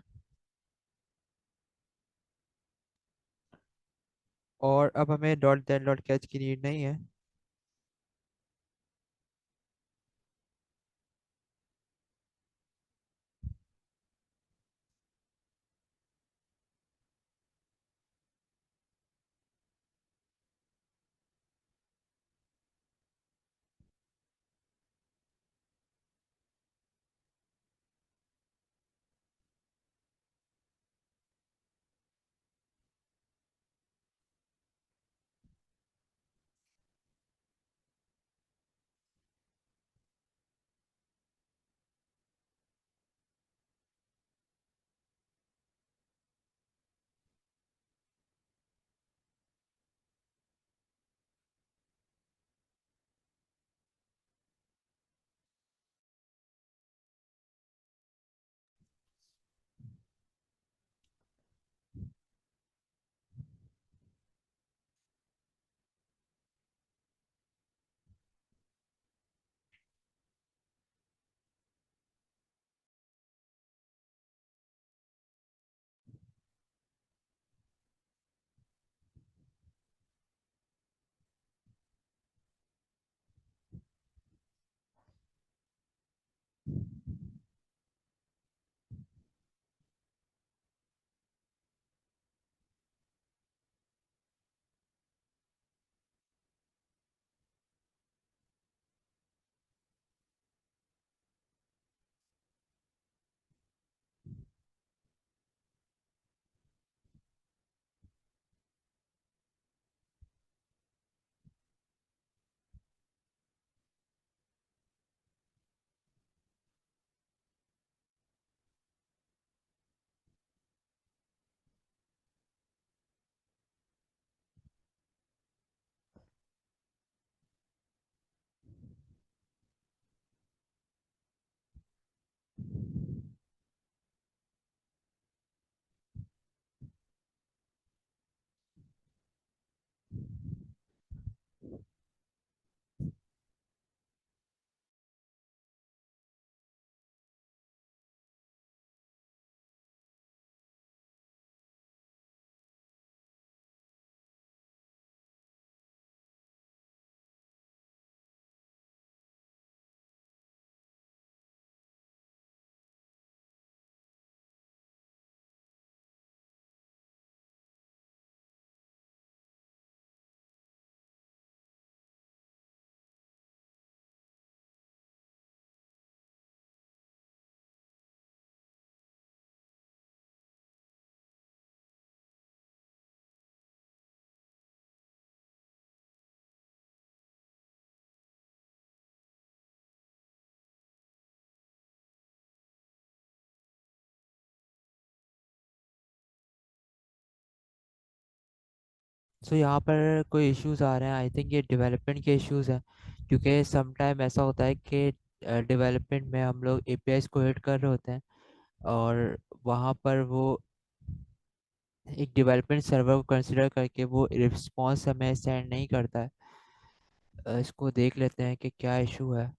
और अब हमें डॉट देन डॉट कैच की नीड नहीं है। सो यहाँ पर कोई इश्यूज आ रहे हैं, आई थिंक ये डेवलपमेंट के इश्यूज हैं, क्योंकि सम टाइम ऐसा होता है कि डेवलपमेंट में हम लोग एपीआईज को हिट कर रहे होते हैं, और वहाँ पर वो एक डेवलपमेंट सर्वर को कंसिडर करके वो रिस्पॉन्स हमें सेंड नहीं करता है। इसको देख लेते हैं कि क्या इशू है।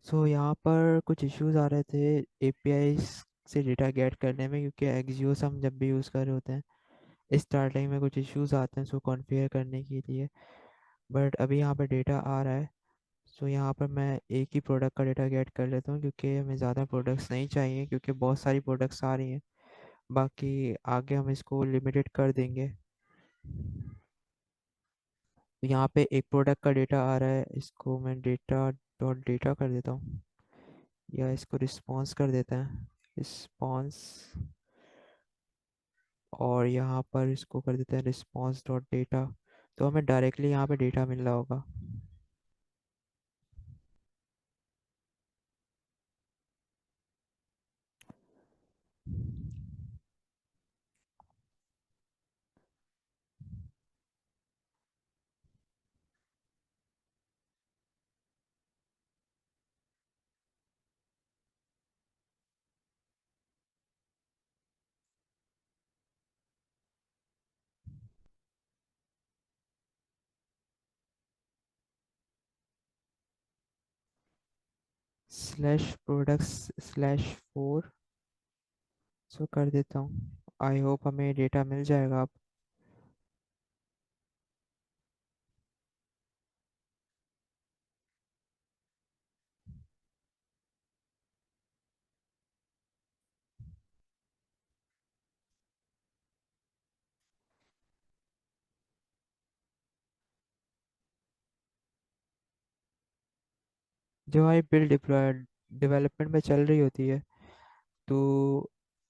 सो यहाँ पर कुछ इश्यूज आ रहे थे एपीआई से डेटा गेट करने में, क्योंकि एक्सियोस हम जब भी यूज़ कर रहे होते हैं स्टार्टिंग में कुछ इश्यूज आते हैं उसको कॉन्फ़िगर करने के लिए। बट अभी यहाँ पर डेटा आ रहा है। सो यहाँ पर मैं एक ही प्रोडक्ट का डेटा गेट कर लेता हूँ, क्योंकि हमें ज़्यादा प्रोडक्ट्स नहीं चाहिए, क्योंकि बहुत सारी प्रोडक्ट्स आ रही हैं। बाकी आगे हम इसको लिमिटेड कर देंगे। तो यहाँ पे एक प्रोडक्ट का डेटा आ रहा है, इसको मैं डेटा डॉट डेटा कर देता हूँ, या इसको रिस्पॉन्स कर देते हैं, रिस्पॉन्स। और यहाँ पर इसको कर देते हैं रिस्पॉन्स डॉट डेटा। तो हमें डायरेक्टली यहाँ पे डेटा मिल रहा होगा। स्लैश प्रोडक्ट्स स्लैश 4 सो कर देता हूँ। आई होप हमें डेटा मिल जाएगा अब। जो हमारी बिल्ड डिप्लॉय डेवलपमेंट में चल रही होती है, तो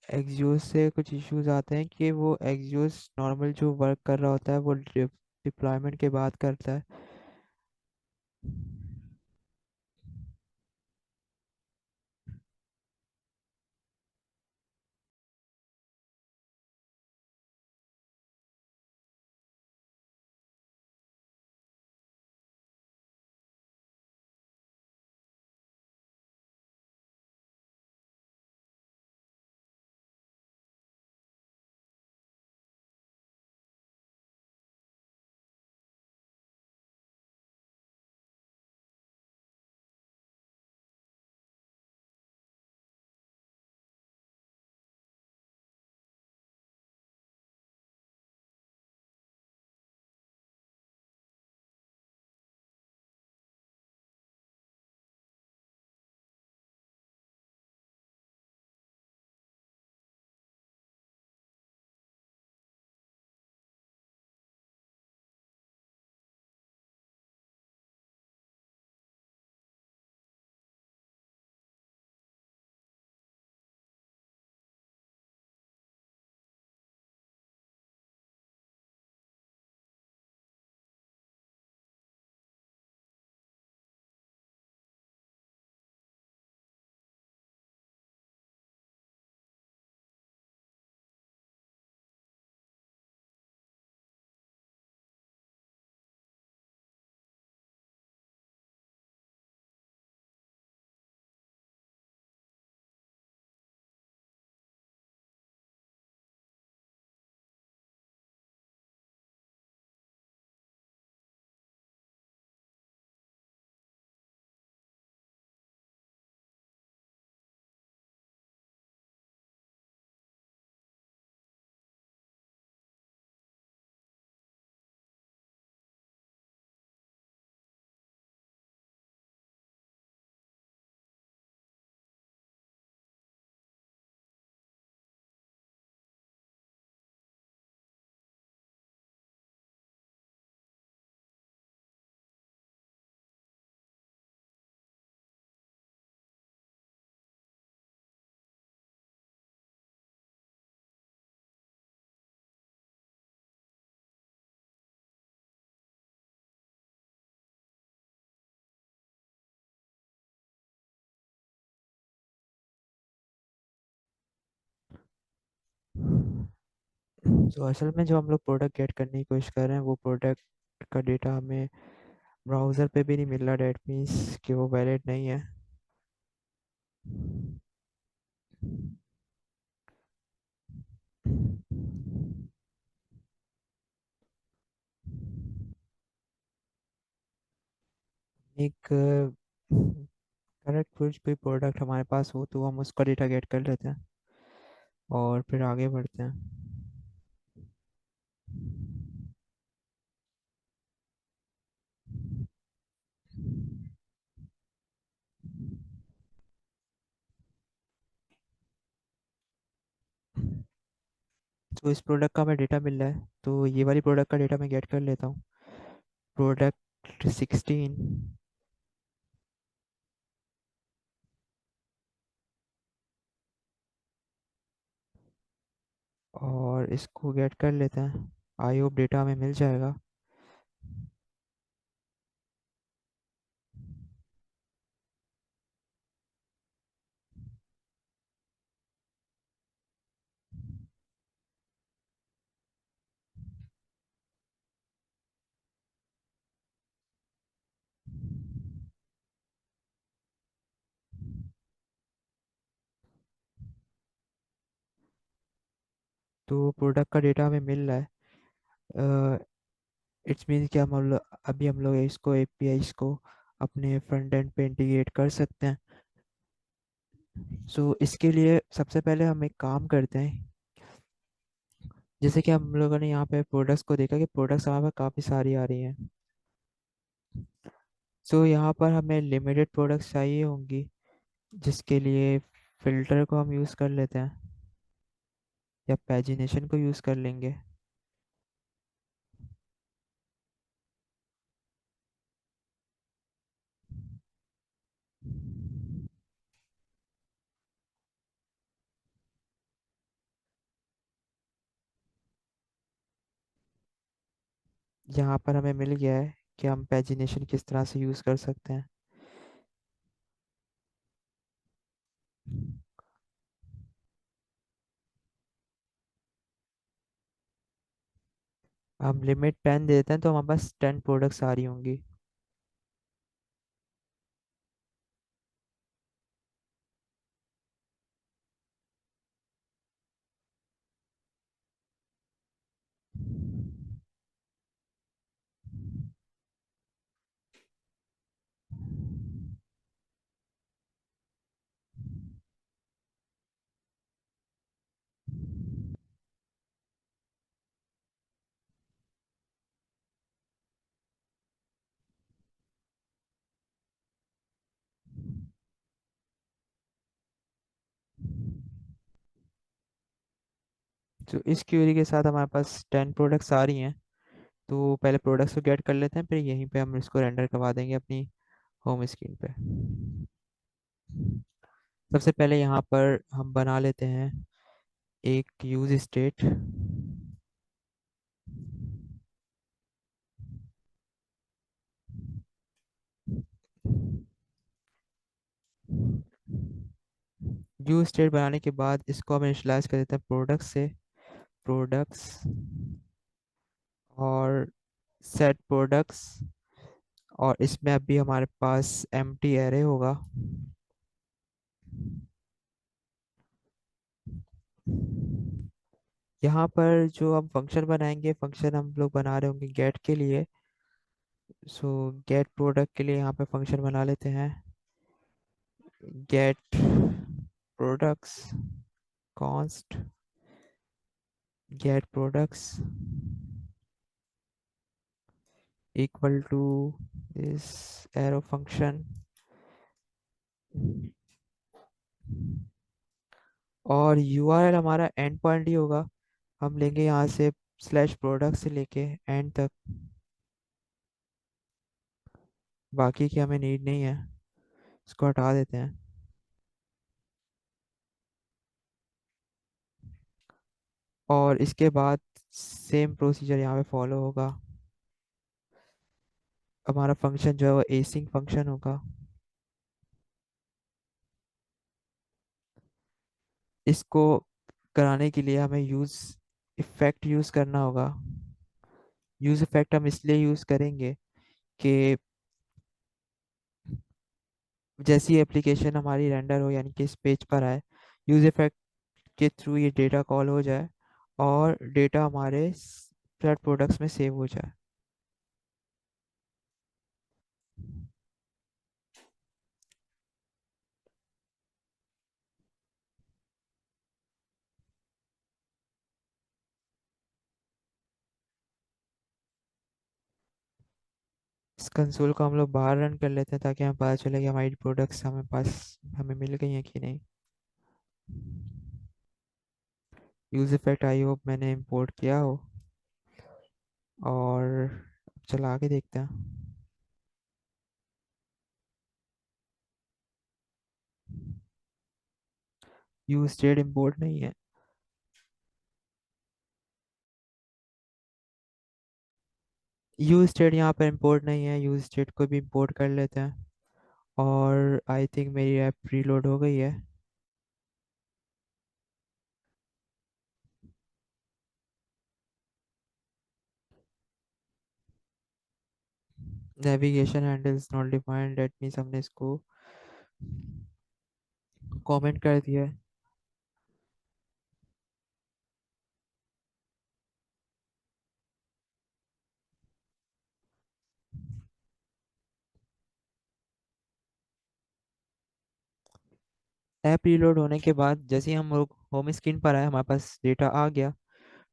एक्सियोस से कुछ इश्यूज आते हैं कि वो एक्सियोस नॉर्मल जो वर्क कर रहा होता है वो डिप्लॉयमेंट के बाद करता है। तो असल में जो हम लोग प्रोडक्ट गेट करने की कोशिश कर रहे हैं वो प्रोडक्ट का डेटा हमें ब्राउज़र पे भी नहीं मिल रहा। डेट मीन्स कि वो वैलिड नहीं है। एक करेक्ट, कुछ भी प्रोडक्ट हमारे पास हो तो हम उसका डेटा गेट कर लेते हैं और फिर आगे बढ़ते हैं। तो इस प्रोडक्ट का हमें डेटा मिल रहा है, तो ये वाली प्रोडक्ट का डेटा मैं गेट कर लेता हूँ। प्रोडक्ट 16, और इसको गेट कर लेते हैं। आई होप डेटा हमें मिल जाएगा। तो प्रोडक्ट का डेटा हमें मिल रहा है। इट्स मीन कि हम लोग इसको एपीआई को अपने फ्रंट एंड पे इंटीग्रेट कर सकते हैं। सो इसके लिए सबसे पहले हम एक काम करते हैं। जैसे कि हम लोगों ने यहाँ पे प्रोडक्ट्स को देखा कि प्रोडक्ट्स हमारे पास काफ़ी सारी आ रही हैं। सो यहाँ पर हमें लिमिटेड प्रोडक्ट्स चाहिए होंगी, जिसके लिए फिल्टर को हम यूज़ कर लेते हैं या पैजिनेशन को यूज़ कर लेंगे। यहाँ पर हमें मिल गया है कि हम पैजिनेशन किस तरह से यूज़ कर सकते हैं। हम लिमिट 10 देते हैं तो हमारे पास 10 प्रोडक्ट्स आ रही होंगी। तो इस क्वेरी के साथ हमारे पास 10 प्रोडक्ट्स आ रही हैं। तो पहले प्रोडक्ट्स को गेट कर लेते हैं, फिर यहीं पे हम इसको रेंडर करवा देंगे अपनी होम स्क्रीन पे। सबसे पहले यहाँ पर हम बना लेते हैं एक यूज स्टेट। यूज स्टेट बनाने के बाद इसको हम इनिशियलाइज कर देते हैं प्रोडक्ट्स से। प्रोडक्ट्स और सेट प्रोडक्ट्स, और इसमें अभी हमारे पास एम्प्टी एरे होगा। यहाँ पर जो हम फंक्शन बनाएंगे, फंक्शन हम लोग बना रहे होंगे गेट के लिए। सो गेट प्रोडक्ट के लिए यहाँ पे फंक्शन बना लेते हैं, get products const get products equal to इस एरो फंक्शन। और यूआरएल हमारा एंड पॉइंट ही होगा। हम लेंगे यहाँ से स्लैश प्रोडक्ट से लेके एंड तक। बाकी की हमें नीड नहीं है, इसको हटा देते हैं। और इसके बाद सेम प्रोसीजर यहाँ पे फॉलो होगा। हमारा फंक्शन जो है वो एसिंग फंक्शन होगा। इसको कराने के लिए हमें यूज इफेक्ट यूज करना होगा। यूज इफेक्ट हम इसलिए यूज करेंगे कि जैसी एप्लीकेशन हमारी रेंडर हो, यानी कि इस पेज पर आए, यूज इफेक्ट के थ्रू ये डेटा कॉल हो जाए और डेटा हमारे फ्लड प्रोडक्ट्स में सेव हो जाए। इस कंसोल को हम लोग बाहर रन कर लेते हैं ताकि हमें पता चले कि हमारी प्रोडक्ट्स हमें पास हमें मिल गई हैं कि नहीं। यूज इफेक्ट आई होप मैंने इंपोर्ट किया हो। और चला के देखते हैं। यूज स्टेट इंपोर्ट नहीं है। यूज स्टेट यहाँ पर इंपोर्ट नहीं है, यूज स्टेट को भी इंपोर्ट कर लेते हैं। और आई थिंक मेरी ऐप प्रीलोड हो गई है। Navigation handles not defined, that means हमने इसको कमेंट कर दिया है। ऐप रीलोड होने के बाद जैसे ही हम लोग होम स्क्रीन पर आए हमारे पास डेटा आ गया।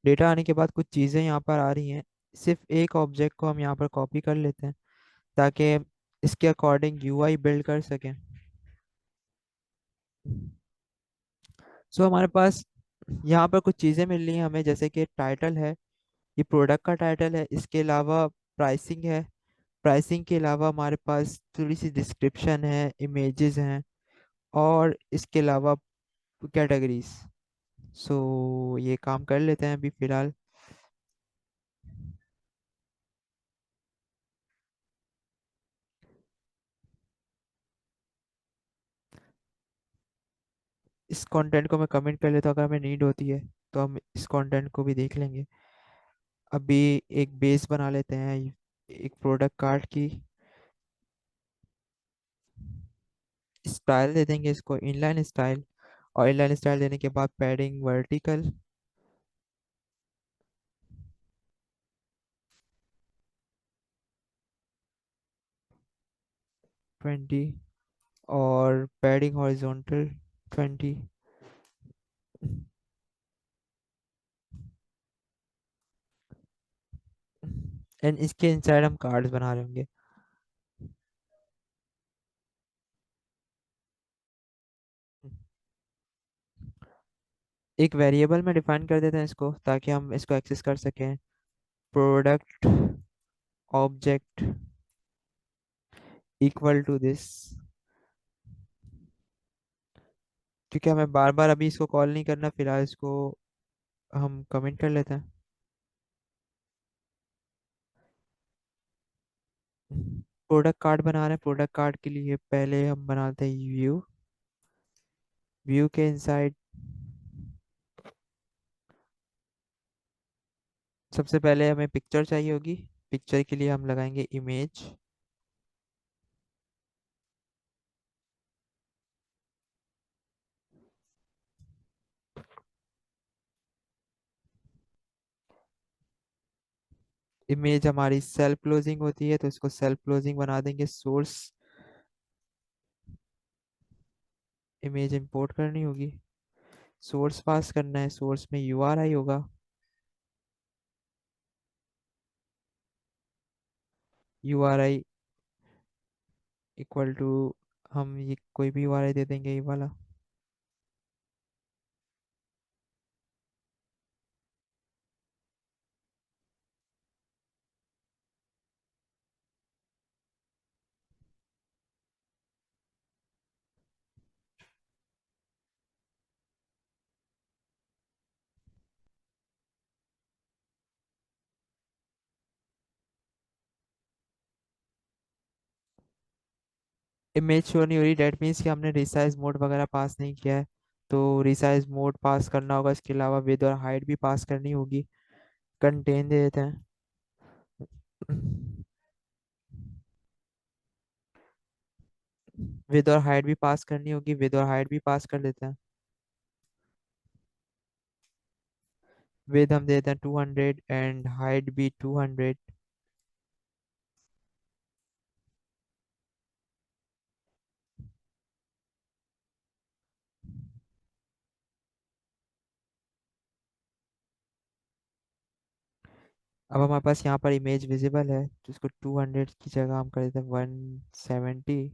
डेटा आने के बाद कुछ चीज़ें यहाँ पर आ रही हैं। सिर्फ एक ऑब्जेक्ट को हम यहाँ पर कॉपी कर लेते हैं ताकि इसके अकॉर्डिंग यूआई बिल्ड कर सकें। सो हमारे पास यहाँ पर कुछ चीज़ें मिल रही हैं हमें, जैसे कि टाइटल है, ये प्रोडक्ट का टाइटल है। इसके अलावा प्राइसिंग है। प्राइसिंग के अलावा हमारे पास थोड़ी सी डिस्क्रिप्शन है, इमेजेस हैं, और इसके अलावा कैटेगरीज। सो ये काम कर लेते हैं अभी फिलहाल। इस कंटेंट को मैं कमेंट कर लेता हूँ, अगर हमें नीड होती है तो हम इस कंटेंट को भी देख लेंगे। अभी एक बेस बना लेते हैं एक प्रोडक्ट कार्ड की। स्टाइल दे देंगे इसको इनलाइन स्टाइल। और इनलाइन स्टाइल देने के बाद पैडिंग वर्टिकल 20 और पैडिंग हॉरिजॉन्टल 20। एंड इसके इंसाइड हम कार्ड्स बना रहे होंगे। एक वेरिएबल में डिफाइन कर देते हैं इसको ताकि हम इसको एक्सेस कर सकें। Product object equal to this, क्योंकि हमें बार बार अभी इसको कॉल नहीं करना, फिलहाल इसको हम कमेंट कर लेते हैं। प्रोडक्ट कार्ड बना रहे हैं। प्रोडक्ट कार्ड के लिए पहले हम बनाते हैं व्यू। व्यू के इनसाइड सबसे पहले हमें पिक्चर चाहिए होगी। पिक्चर के लिए हम लगाएंगे इमेज। इमेज हमारी सेल्फ क्लोजिंग होती है तो इसको सेल्फ क्लोजिंग बना देंगे। सोर्स इमेज इंपोर्ट करनी होगी। सोर्स पास करना है, सोर्स में यूआरआई होगा। यूआरआई इक्वल टू, हम ये कोई भी यूआरआई दे देंगे, ये वाला। इमेज शो नहीं हो रही, डेट मीन्स कि हमने रिसाइज मोड वगैरह पास नहीं किया है। तो रिसाइज मोड पास करना होगा, इसके अलावा विद और हाइट भी पास करनी होगी। कंटेन दे देते हैं। विद और हाइट भी पास करनी होगी, विद और हाइट भी पास कर देते हैं। विद हम देते हैं 200 एंड हाइट भी 200। अब हमारे पास यहाँ पर इमेज विजिबल है, जिसको 200 की जगह हम कर देते हैं 170।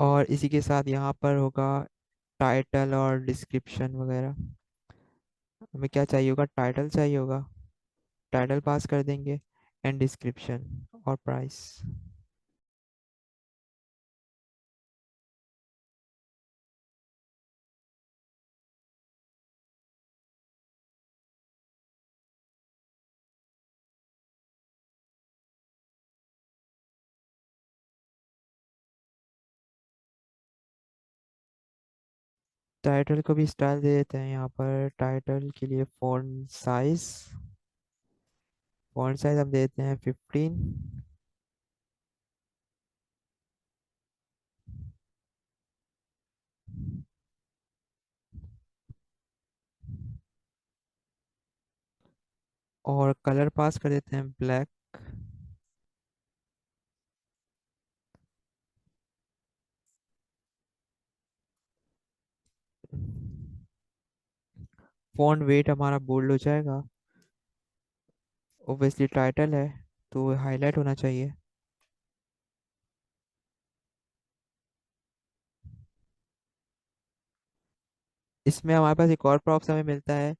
और इसी के साथ यहाँ पर होगा टाइटल और डिस्क्रिप्शन वगैरह। हमें क्या चाहिए होगा, टाइटल चाहिए होगा, टाइटल पास कर देंगे, एंड डिस्क्रिप्शन और प्राइस। टाइटल को भी स्टाइल दे देते हैं यहाँ पर। टाइटल के लिए फ़ॉन्ट साइज हम देते हैं 15। और कलर पास कर देते हैं ब्लैक। फ़ॉन्ट वेट हमारा बोल्ड हो जाएगा। ओब्वियसली टाइटल है तो हाईलाइट होना चाहिए। इसमें हमारे पास एक और प्रॉप्स हमें मिलता है,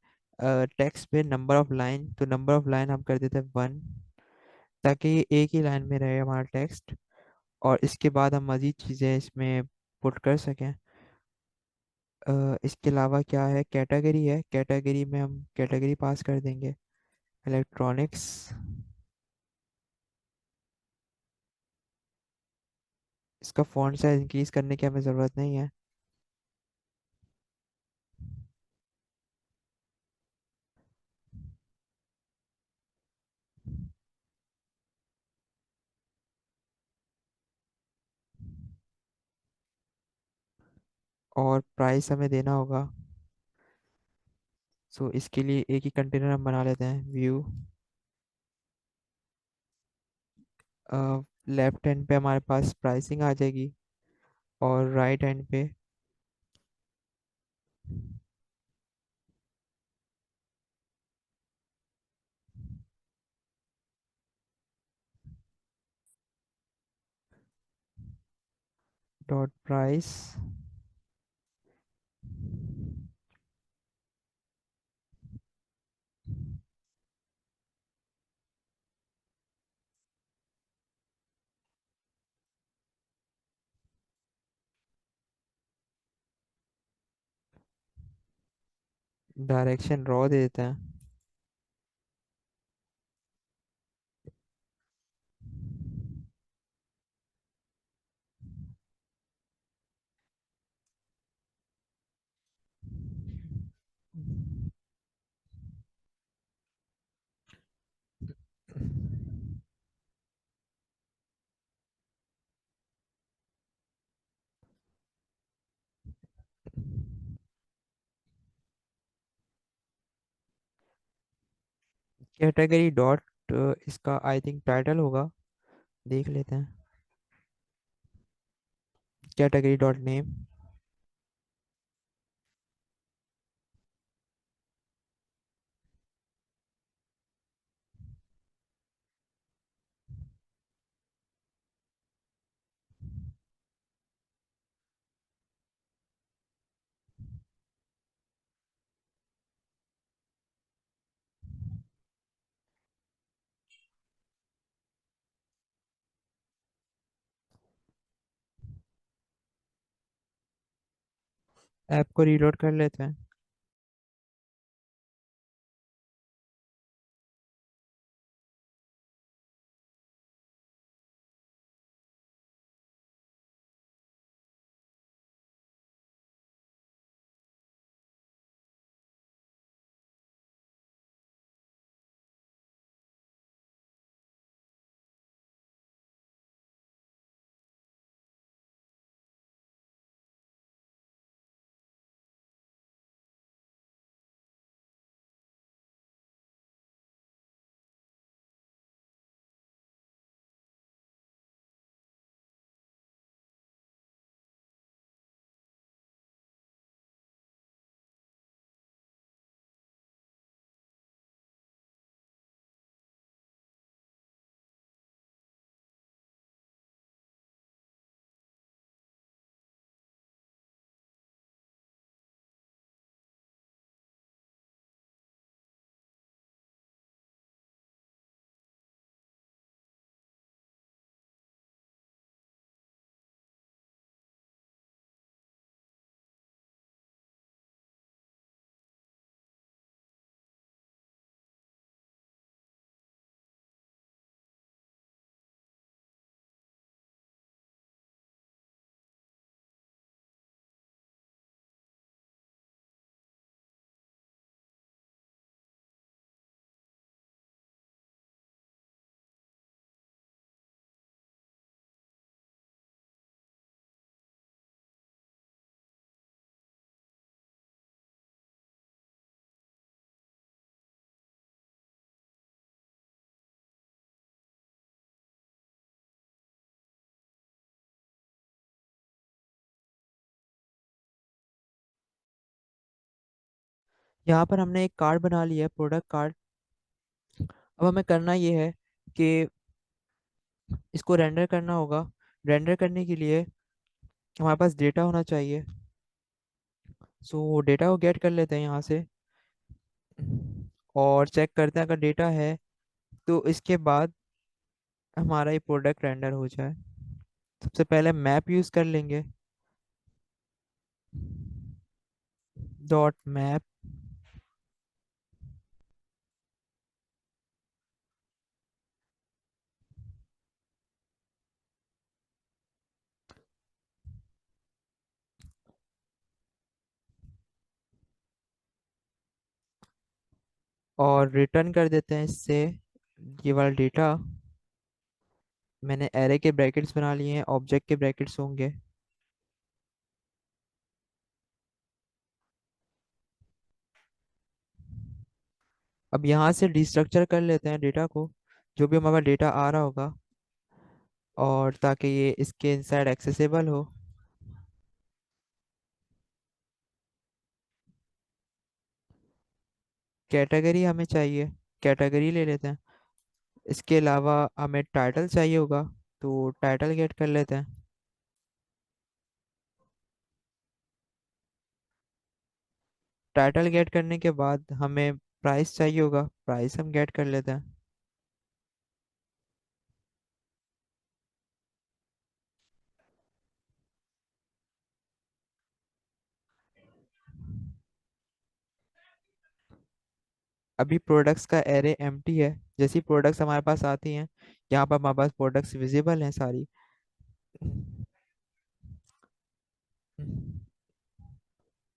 टेक्स्ट पे नंबर ऑफ लाइन। तो नंबर ऑफ लाइन हम कर देते हैं 1, ताकि ये एक ही लाइन में रहे हमारा टेक्स्ट, और इसके बाद हम मज़ीद चीज़ें इसमें पुट कर सकें। इसके अलावा क्या है, कैटेगरी है। कैटेगरी में हम कैटेगरी पास कर देंगे इलेक्ट्रॉनिक्स। इसका फॉन्ट साइज इंक्रीज करने की हमें ज़रूरत नहीं है। और प्राइस हमें देना होगा। सो इसके लिए एक ही कंटेनर हम बना लेते हैं, व्यू। लेफ्ट हैंड पे हमारे पास प्राइसिंग आ जाएगी, और राइट हैंड पे डॉट प्राइस। डायरेक्शन रॉ दे देते हैं। कैटेगरी डॉट, इसका आई थिंक टाइटल होगा, देख लेते हैं। Category dot name. ऐप को रीलोड कर लेते हैं। यहाँ पर हमने एक कार्ड बना लिया है, प्रोडक्ट कार्ड। अब हमें करना ये है कि इसको रेंडर करना होगा। रेंडर करने के लिए हमारे पास डेटा होना चाहिए। सो डेटा को गेट कर लेते हैं यहाँ से, और चेक करते हैं अगर डेटा है तो इसके बाद हमारा ये प्रोडक्ट रेंडर हो जाए। सबसे पहले मैप यूज़ कर लेंगे, डॉट मैप। और रिटर्न कर देते हैं इससे ये वाला डेटा। मैंने एरे के ब्रैकेट्स बना लिए हैं, ऑब्जेक्ट के ब्रैकेट्स होंगे। अब यहाँ से डिस्ट्रक्चर कर लेते हैं डेटा को, जो भी हमारा डेटा आ रहा होगा, और ताकि ये इसके इनसाइड एक्सेसिबल हो। कैटेगरी हमें चाहिए, कैटेगरी ले लेते हैं। इसके अलावा हमें टाइटल चाहिए होगा, तो टाइटल गेट कर लेते हैं। टाइटल गेट करने के बाद हमें प्राइस चाहिए होगा, प्राइस हम गेट कर लेते हैं। अभी प्रोडक्ट्स का एरे एम्प्टी है। जैसी प्रोडक्ट्स हमारे पास आती हैं, यहाँ पर हमारे पास प्रोडक्ट्स विजिबल हैं सारी।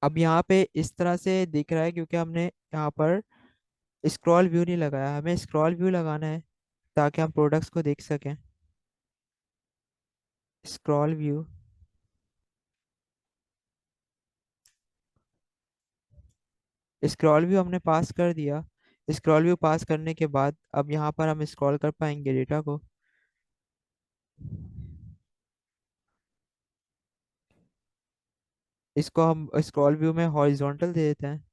अब यहाँ पे इस तरह से दिख रहा है क्योंकि हमने यहाँ पर स्क्रॉल व्यू नहीं लगाया। हमें स्क्रॉल व्यू लगाना है ताकि हम प्रोडक्ट्स को देख सकें। स्क्रॉल व्यू, स्क्रॉल व्यू हमने पास कर दिया। स्क्रॉल व्यू पास करने के बाद अब यहाँ पर हम स्क्रॉल कर पाएंगे डेटा को। इसको हम स्क्रॉल व्यू में हॉरिजॉन्टल दे देते हैं।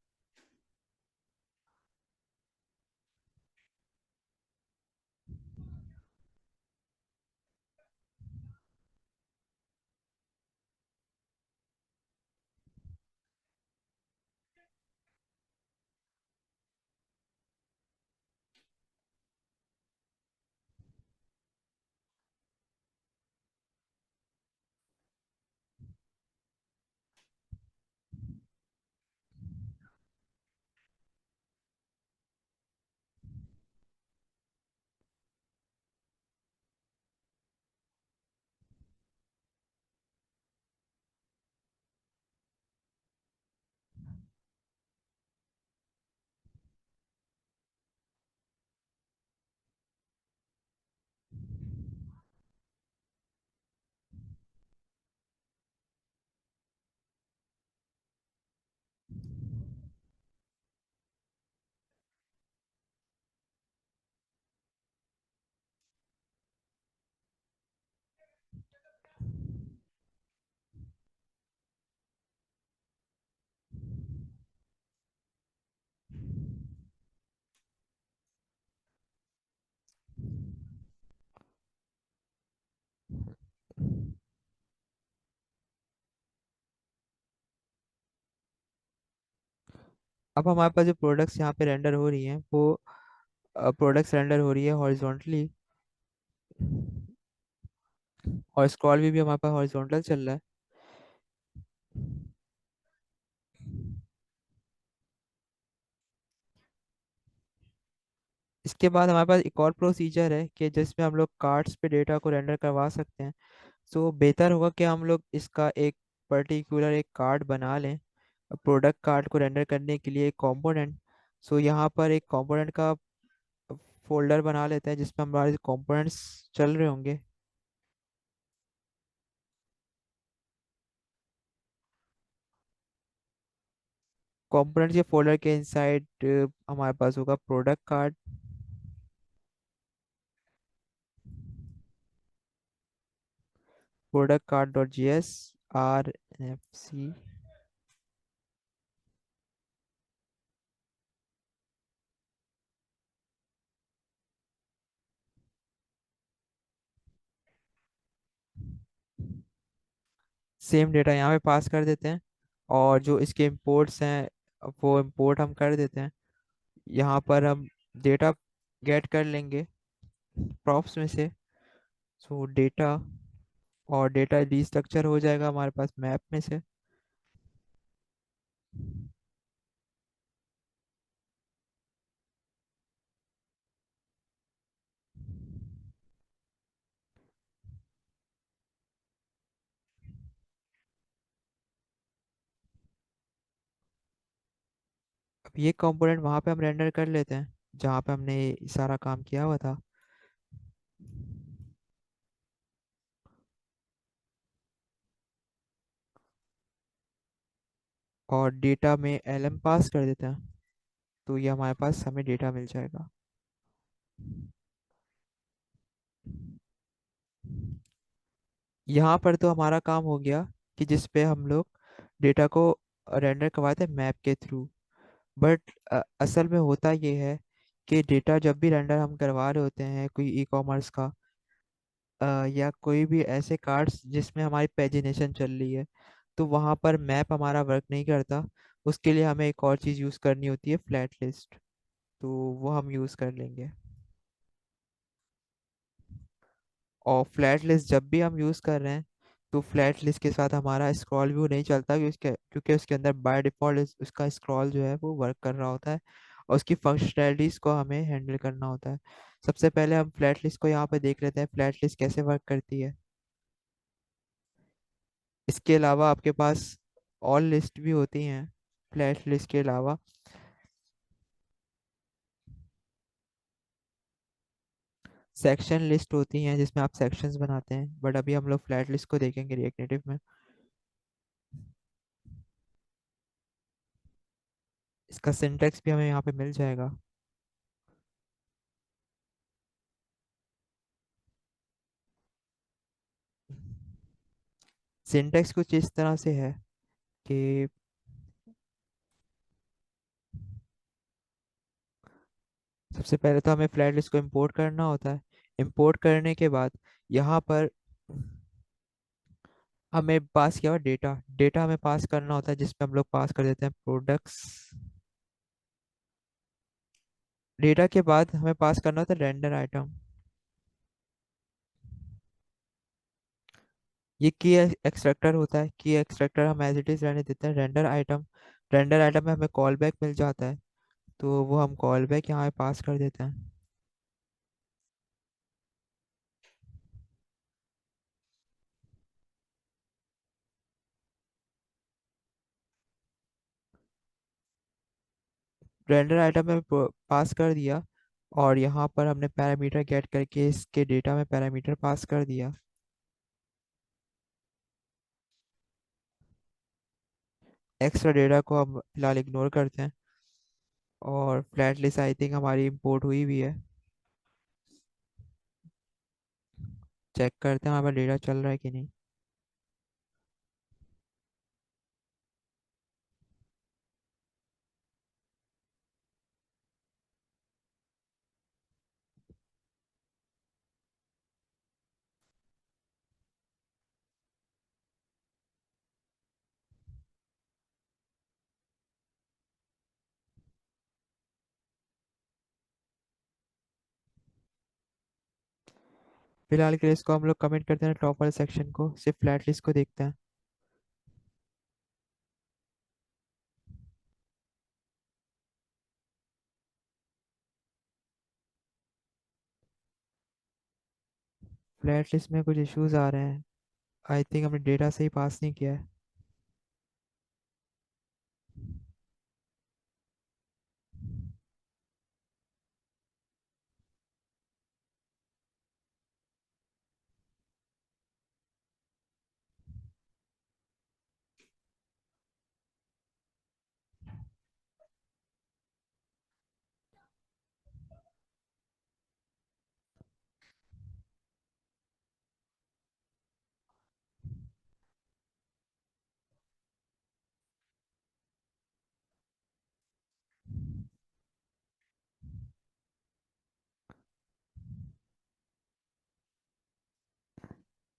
अब हमारे पास जो प्रोडक्ट्स यहाँ पे रेंडर हो रही हैं वो प्रोडक्ट्स रेंडर हो रही है हॉरिजॉन्टली, और स्क्रॉल भी हमारे पास हॉरिजॉन्टल चल रहा है। इसके बाद हमारे पास एक और प्रोसीजर है कि जिसमें हम लोग कार्ड्स पे डेटा को रेंडर करवा सकते हैं। सो बेहतर होगा कि हम लोग इसका एक पर्टिकुलर एक कार्ड बना लें प्रोडक्ट कार्ड को रेंडर करने के लिए एक कंपोनेंट। सो यहाँ पर एक कंपोनेंट का फोल्डर बना लेते हैं जिसमें हमारे कंपोनेंट्स चल रहे होंगे। कंपोनेंट्स के फोल्डर के इनसाइड हमारे पास होगा product card, product card dot G S R F C. Same data यहाँ पे पास कर देते हैं, और जो इसके इंपोर्ट्स हैं वो इंपोर्ट हम कर देते हैं। यहाँ पर हम डेटा गेट कर लेंगे प्रॉप्स में से। सो डेटा, और डेटा रीस्ट्रक्चर हो जाएगा हमारे पास मैप में से। अब ये कंपोनेंट वहाँ पे हम रेंडर कर लेते हैं जहाँ पे हमने ये सारा काम किया हुआ था। और डेटा में एलएम पास कर देते हैं, तो ये हमारे पास हमें डेटा मिल जाएगा। यहाँ पर तो हमारा काम हो गया कि जिस पे हम लोग डेटा को रेंडर करवाए थे मैप के थ्रू। बट असल में होता ये है कि डेटा जब भी रेंडर हम करवा रहे होते हैं कोई ई कॉमर्स का या कोई भी ऐसे कार्ड्स जिसमें हमारी पेजिनेशन चल रही है, तो वहाँ पर मैप हमारा वर्क नहीं करता। उसके लिए हमें एक और चीज़ यूज़ करनी होती है, फ्लैट लिस्ट। तो वो हम यूज़ कर लेंगे। और फ्लैट लिस्ट जब भी हम यूज़ कर रहे हैं तो फ्लैट लिस्ट के साथ हमारा स्क्रॉल व्यू नहीं चलता, क्योंकि उसके अंदर बाय डिफ़ॉल्ट उसका स्क्रॉल जो है वो वर्क कर रहा होता है, और उसकी फंक्शनैलिटीज़ को हमें हैंडल करना होता है। सबसे पहले हम फ्लैट लिस्ट को यहाँ पे देख लेते हैं फ्लैट लिस्ट कैसे वर्क करती है। इसके अलावा आपके पास ऑल लिस्ट भी होती हैं फ्लैट लिस्ट के अलावा। सेक्शन लिस्ट होती हैं जिसमें आप सेक्शंस बनाते हैं, बट अभी हम लोग फ्लैट लिस्ट को देखेंगे रिएक्ट नेटिव में। इसका सिंटेक्स भी हमें यहाँ पे मिल जाएगा। सिंटेक्स कुछ इस तरह से है कि सबसे पहले तो हमें फ्लैट लिस्ट को इंपोर्ट करना होता है। इंपोर्ट करने के बाद यहाँ पर हमें पास किया हुआ डेटा डेटा हमें पास करना होता है, जिसमें हम लोग पास कर देते हैं प्रोडक्ट्स। डेटा के बाद हमें पास करना होता है रेंडर आइटम। ये की एक्सट्रैक्टर होता है, की एक्सट्रैक्टर हम एज इट इज रहने देते हैं रेंडर आइटम। रेंडर आइटम में हमें कॉल बैक मिल जाता है, तो वो हम कॉल बैक यहाँ पे पास कर देते हैं। रेंडर आइटम में पास कर दिया, और यहाँ पर हमने पैरामीटर गेट करके इसके डेटा में पैरामीटर पास कर दिया। एक्स्ट्रा डेटा को हम फिलहाल इग्नोर करते हैं, और फ्लैट लिस्ट आई थिंक हमारी इंपोर्ट हुई भी है। चेक करते हैं हमारा डेटा चल रहा है कि नहीं। फिलहाल के लिए इसको हम लोग कमेंट करते हैं टॉप वाले सेक्शन को, सिर्फ फ्लैट लिस्ट को देखते हैं। फ्लैट लिस्ट में कुछ इश्यूज आ रहे हैं। आई थिंक हमने डेटा सही पास नहीं किया है।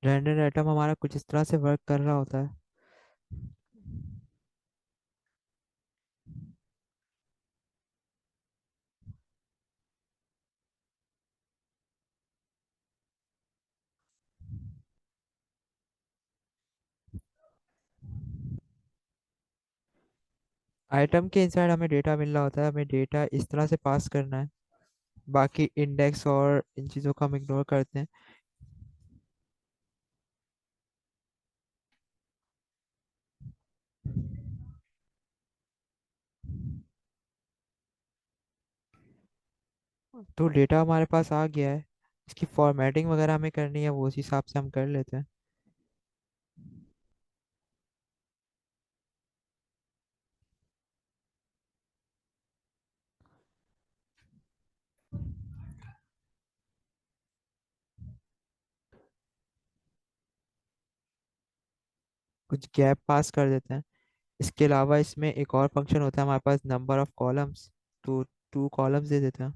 रैंडम आइटम हमारा कुछ इस तरह से वर्क कर रहा होता है। आइटम के इनसाइड हमें डेटा मिल रहा होता है, हमें डेटा इस तरह से पास करना है। बाकी इंडेक्स और इन चीज़ों को हम इग्नोर करते हैं। तो डेटा हमारे पास आ गया है, इसकी फॉर्मेटिंग वगैरह हमें करनी है, वो उस हिसाब से हम कर लेते हैं। कुछ गैप पास कर देते हैं। इसके अलावा इसमें एक और फंक्शन होता है हमारे पास, नंबर ऑफ कॉलम्स। तो 2 कॉलम्स दे देते हैं।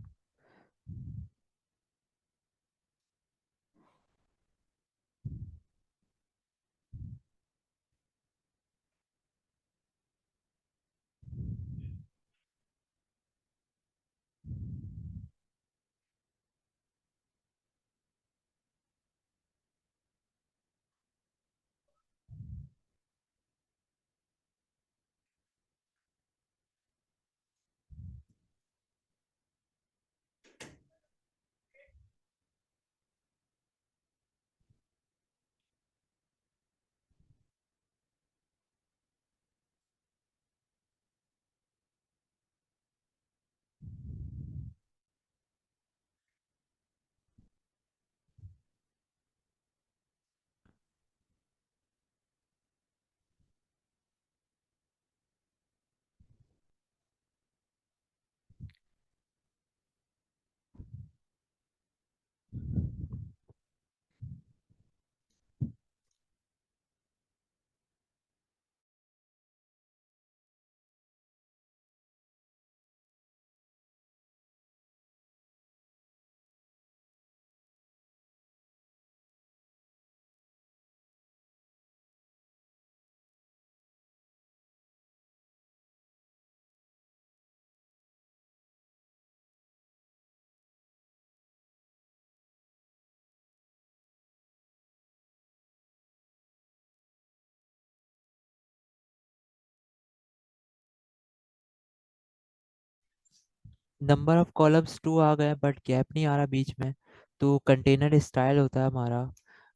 नंबर ऑफ कॉलम्स 2 आ गए, बट गैप नहीं आ रहा बीच में। तो कंटेनर स्टाइल होता है हमारा,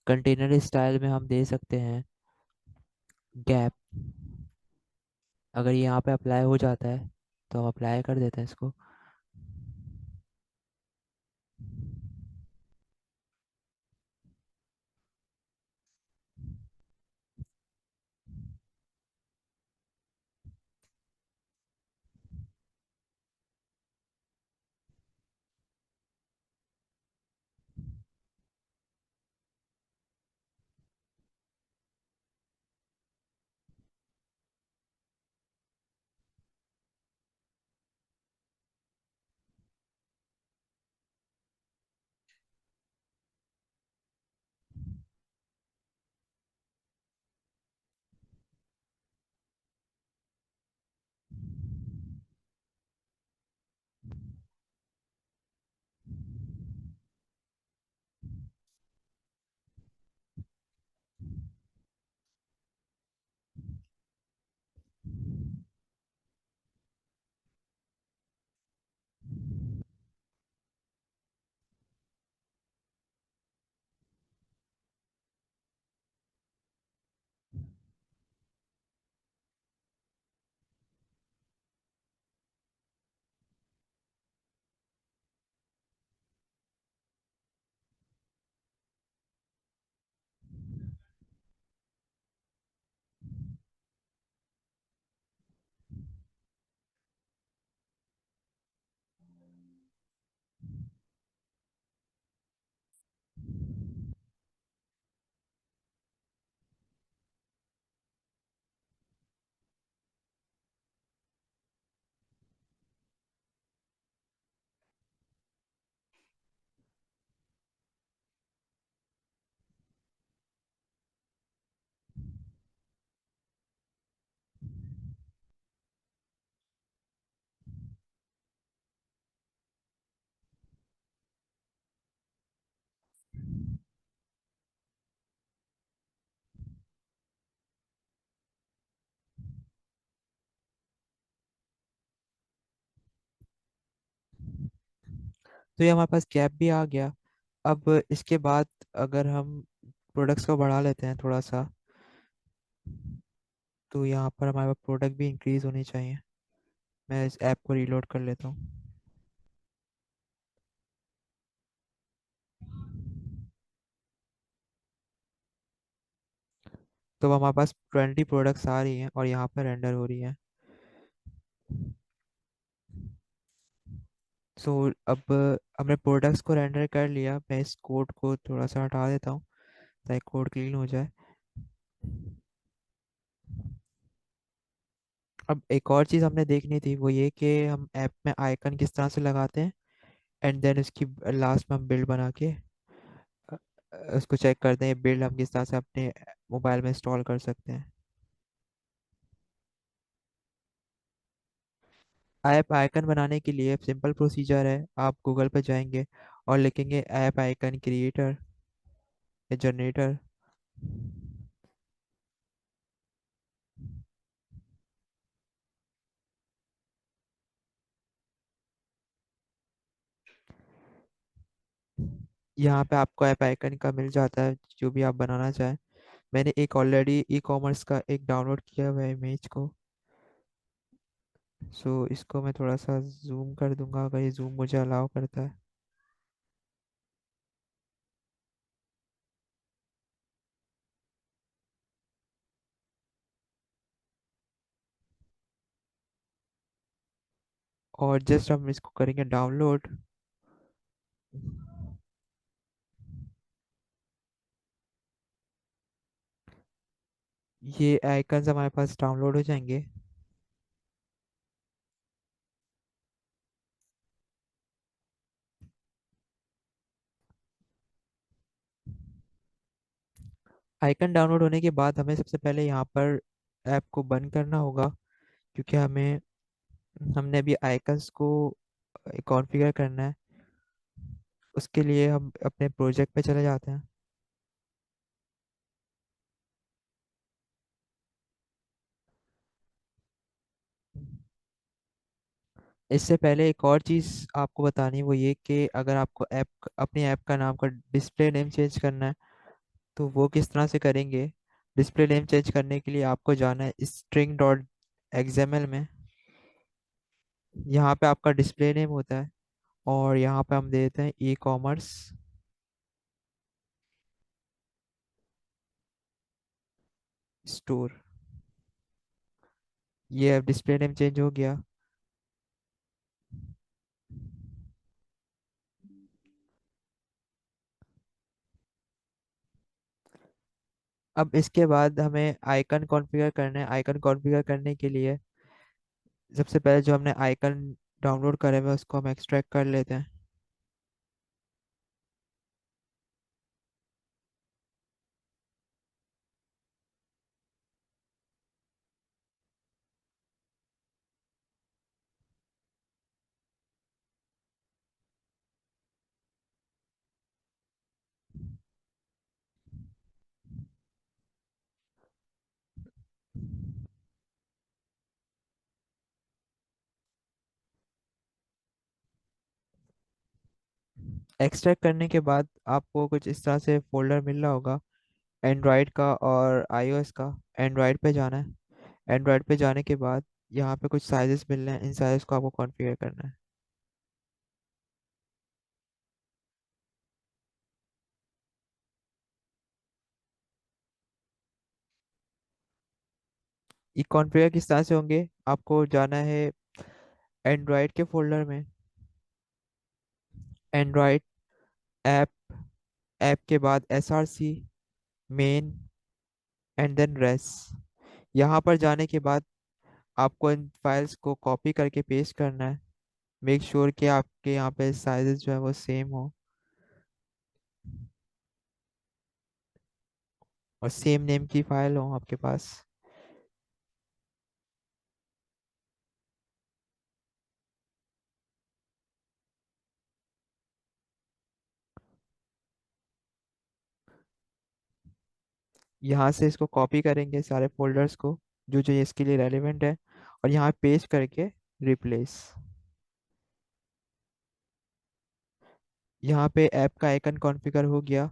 कंटेनर स्टाइल में हम दे सकते हैं गैप। अगर ये यहाँ पे अप्लाई हो जाता है तो हम अप्लाई कर देते हैं इसको। तो ये हमारे पास गैप भी आ गया। अब इसके बाद अगर हम प्रोडक्ट्स को बढ़ा लेते हैं थोड़ा सा, तो यहाँ पर हमारे पास प्रोडक्ट भी इंक्रीज होनी चाहिए। मैं इस ऐप को रीलोड कर लेता हूँ। तो अब हमारे पास 20 प्रोडक्ट्स आ रही हैं और यहाँ पर रेंडर हो रही हैं। सो अब हमने प्रोडक्ट्स को रेंडर कर लिया। मैं इस कोड को थोड़ा सा हटा देता हूँ ताकि कोड क्लीन हो जाए। अब एक और चीज़ हमने देखनी थी, वो ये कि हम ऐप में आइकन किस तरह से लगाते हैं, एंड देन उसकी लास्ट में हम बिल्ड बना के अ, उसको चेक करते हैं बिल्ड हम किस तरह से अपने मोबाइल में इंस्टॉल कर सकते हैं। ऐप आइकन बनाने के लिए सिंपल प्रोसीजर है। आप गूगल पे जाएंगे और लिखेंगे ऐप आइकन क्रिएटर या जनरेटर। यहाँ पे आपको ऐप आइकन का मिल जाता है जो भी आप बनाना चाहें। मैंने एक ऑलरेडी ई कॉमर्स का एक डाउनलोड किया हुआ है इमेज को। सो इसको मैं थोड़ा सा जूम कर दूंगा अगर ये जूम मुझे अलाउ करता है। और जस्ट हम इसको करेंगे डाउनलोड। ये आइकन्स हमारे पास डाउनलोड हो जाएंगे। आइकन डाउनलोड होने के बाद हमें सबसे पहले यहाँ पर ऐप को बंद करना होगा, क्योंकि हमने अभी आइकन्स को कॉन्फ़िगर करना है। उसके लिए हम अपने प्रोजेक्ट पे चले जाते हैं। इससे पहले एक और चीज़ आपको बतानी है, वो ये कि अगर आपको अपनी ऐप का नाम का डिस्प्ले नेम चेंज करना है तो वो किस तरह से करेंगे। डिस्प्ले नेम चेंज करने के लिए आपको जाना है स्ट्रिंग डॉट एक्सएमएल में। यहाँ पे आपका डिस्प्ले नेम होता है और यहाँ पे हम देते हैं ई कॉमर्स स्टोर। ये अब डिस्प्ले नेम चेंज हो गया। अब इसके बाद हमें आइकन कॉन्फ़िगर करना है। आइकन कॉन्फ़िगर करने के लिए सबसे पहले जो हमने आइकन डाउनलोड करे हुए उसको हम एक्सट्रैक्ट कर लेते हैं। एक्सट्रैक्ट करने के बाद आपको कुछ इस तरह से फोल्डर मिल रहा होगा एंड्रॉयड का और आईओएस का। एंड्रॉयड पे जाना है। एंड्रॉयड पे जाने के बाद यहाँ पे कुछ साइजेस मिल रहे हैं, इन साइज को आपको कॉन्फ़िगर करना है। ये कॉन्फ़िगर किस तरह से होंगे, आपको जाना है एंड्रॉयड के फोल्डर में, एंड्रॉयड ऐप, ऐप के बाद SRC, main, and then res. यहाँ पर जाने के बाद आपको इन फाइल्स को कॉपी करके पेस्ट करना है। मेक श्योर कि आपके यहाँ पे साइजेस जो है वो सेम हो और सेम नेम की फाइल हो आपके पास। यहाँ से इसको कॉपी करेंगे सारे फोल्डर्स को जो जो इसके लिए रेलिवेंट है, और यहाँ पेस्ट करके रिप्लेस। यहाँ पे ऐप का आइकन कॉन्फ़िगर हो गया।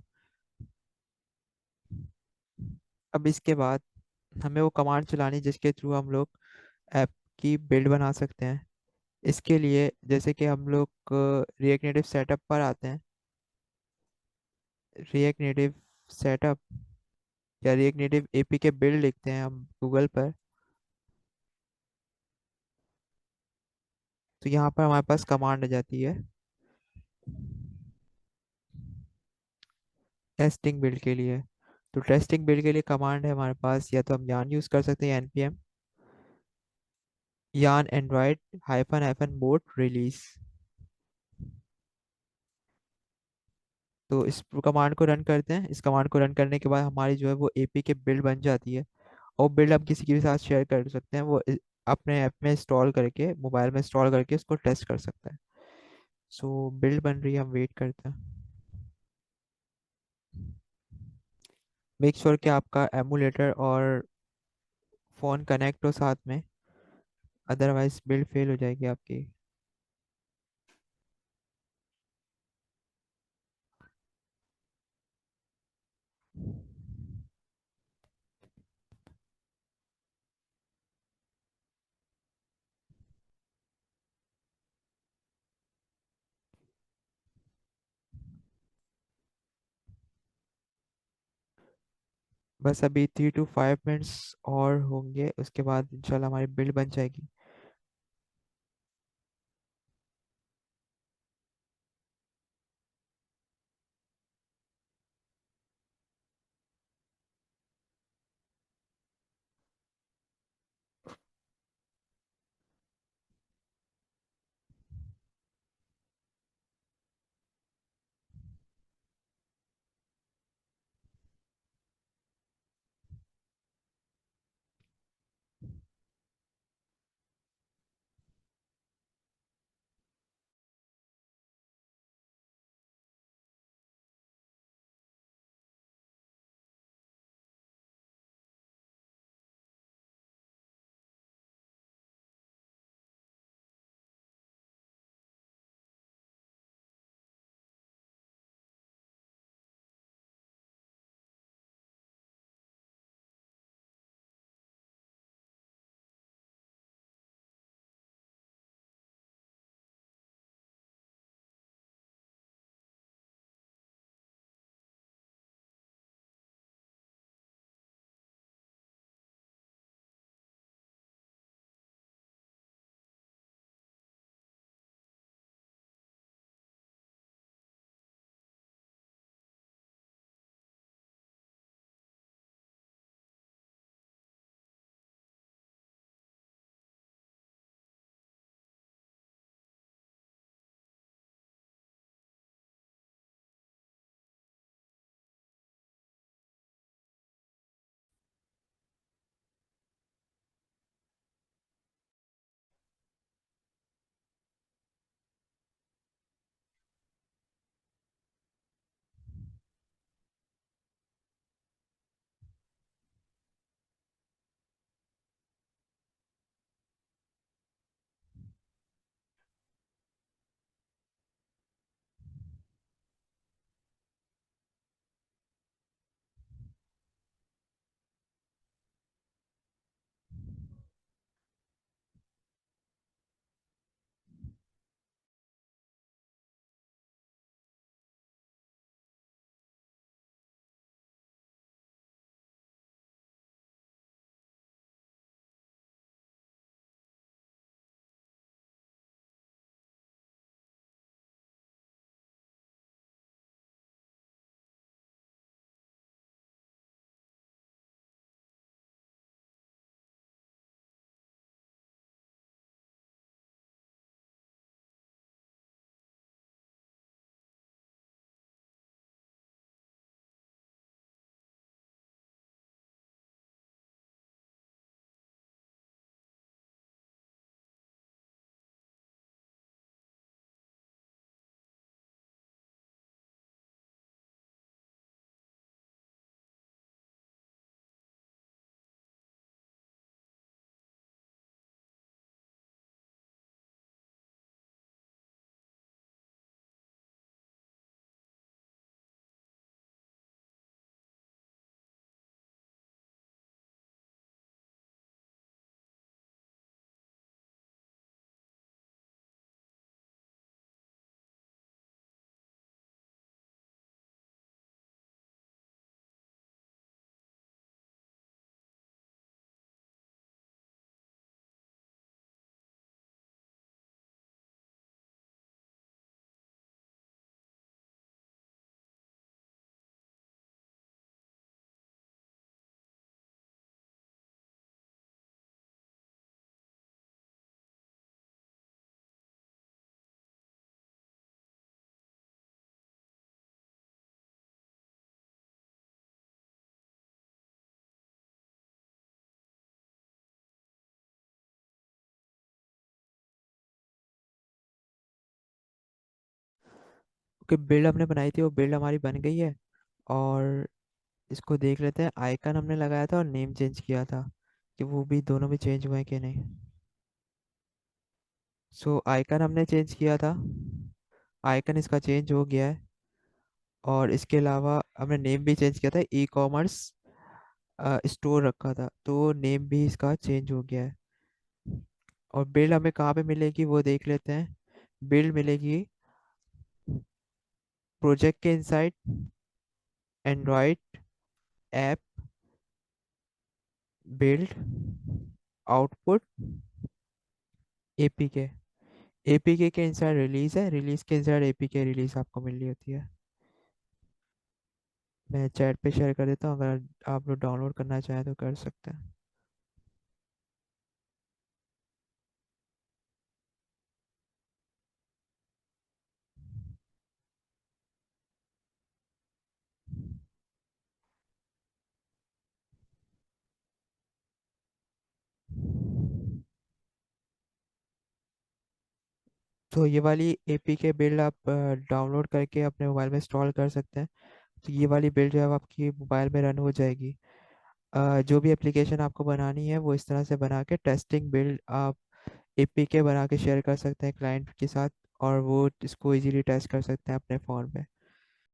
अब इसके बाद हमें वो कमांड चलानी जिसके थ्रू हम लोग ऐप की बिल्ड बना सकते हैं। इसके लिए जैसे कि हम लोग रिएक्ट नेटिव सेटअप पर आते हैं। रिएक्ट नेटिव सेटअप या रिएक्ट नेटिव एपीके बिल्ड लिखते हैं हम गूगल पर। तो यहाँ पर हमारे पास कमांड आ जाती है टेस्टिंग बिल्ड के लिए। तो टेस्टिंग बिल्ड के लिए कमांड है हमारे पास, या तो हम यान यूज़ कर सकते हैं npm यान Android hyphen hyphen boat release. तो इस कमांड को रन करते हैं। इस कमांड को रन करने के बाद हमारी जो है वो एपी के बिल्ड बन जाती है। और बिल्ड हम किसी के भी साथ शेयर कर सकते हैं, वो अपने ऐप में इंस्टॉल करके मोबाइल में इंस्टॉल करके उसको टेस्ट कर सकता है। सो बिल्ड बन रही है, हम वेट करते हैं। मेक श्योर कि आपका एमुलेटर और फ़ोन कनेक्ट हो साथ में, अदरवाइज बिल्ड फेल हो जाएगी आपकी। बस अभी 3 to 5 मिनट्स और होंगे, उसके बाद इंशाल्लाह हमारी बिल्ड बन जाएगी। जो बिल्ड हमने बनाई थी वो बिल्ड हमारी बन गई है। और इसको देख लेते हैं, आइकन हमने लगाया था और नेम चेंज किया था, कि वो भी दोनों भी चेंज हुए हैं कि नहीं। सो आइकन हमने चेंज किया था, आइकन इसका चेंज हो गया है। और इसके अलावा हमने नेम भी चेंज किया था, ई कॉमर्स स्टोर रखा था, तो नेम भी इसका चेंज हो गया है। और बिल्ड हमें कहाँ पे मिलेगी वो देख लेते हैं। बिल्ड मिलेगी प्रोजेक्ट के inside, Android app, build, output, APK. APK के इंसाइड रिलीज है, रिलीज के इंसाइड एपीके रिलीज आपको मिल रही होती है। मैं चैट पे शेयर कर देता हूँ, अगर आप लोग डाउनलोड करना चाहें तो कर सकते हैं। तो ये वाली एपीके बिल्ड आप डाउनलोड करके अपने मोबाइल में इंस्टॉल कर सकते हैं। तो ये वाली बिल्ड जो है वो आपकी मोबाइल में रन हो जाएगी। जो भी एप्लीकेशन आपको बनानी है वो इस तरह से बना के टेस्टिंग बिल्ड आप एपीके बना के शेयर कर सकते हैं क्लाइंट के साथ, और वो इसको इजीली टेस्ट कर सकते हैं अपने फ़ोन पे।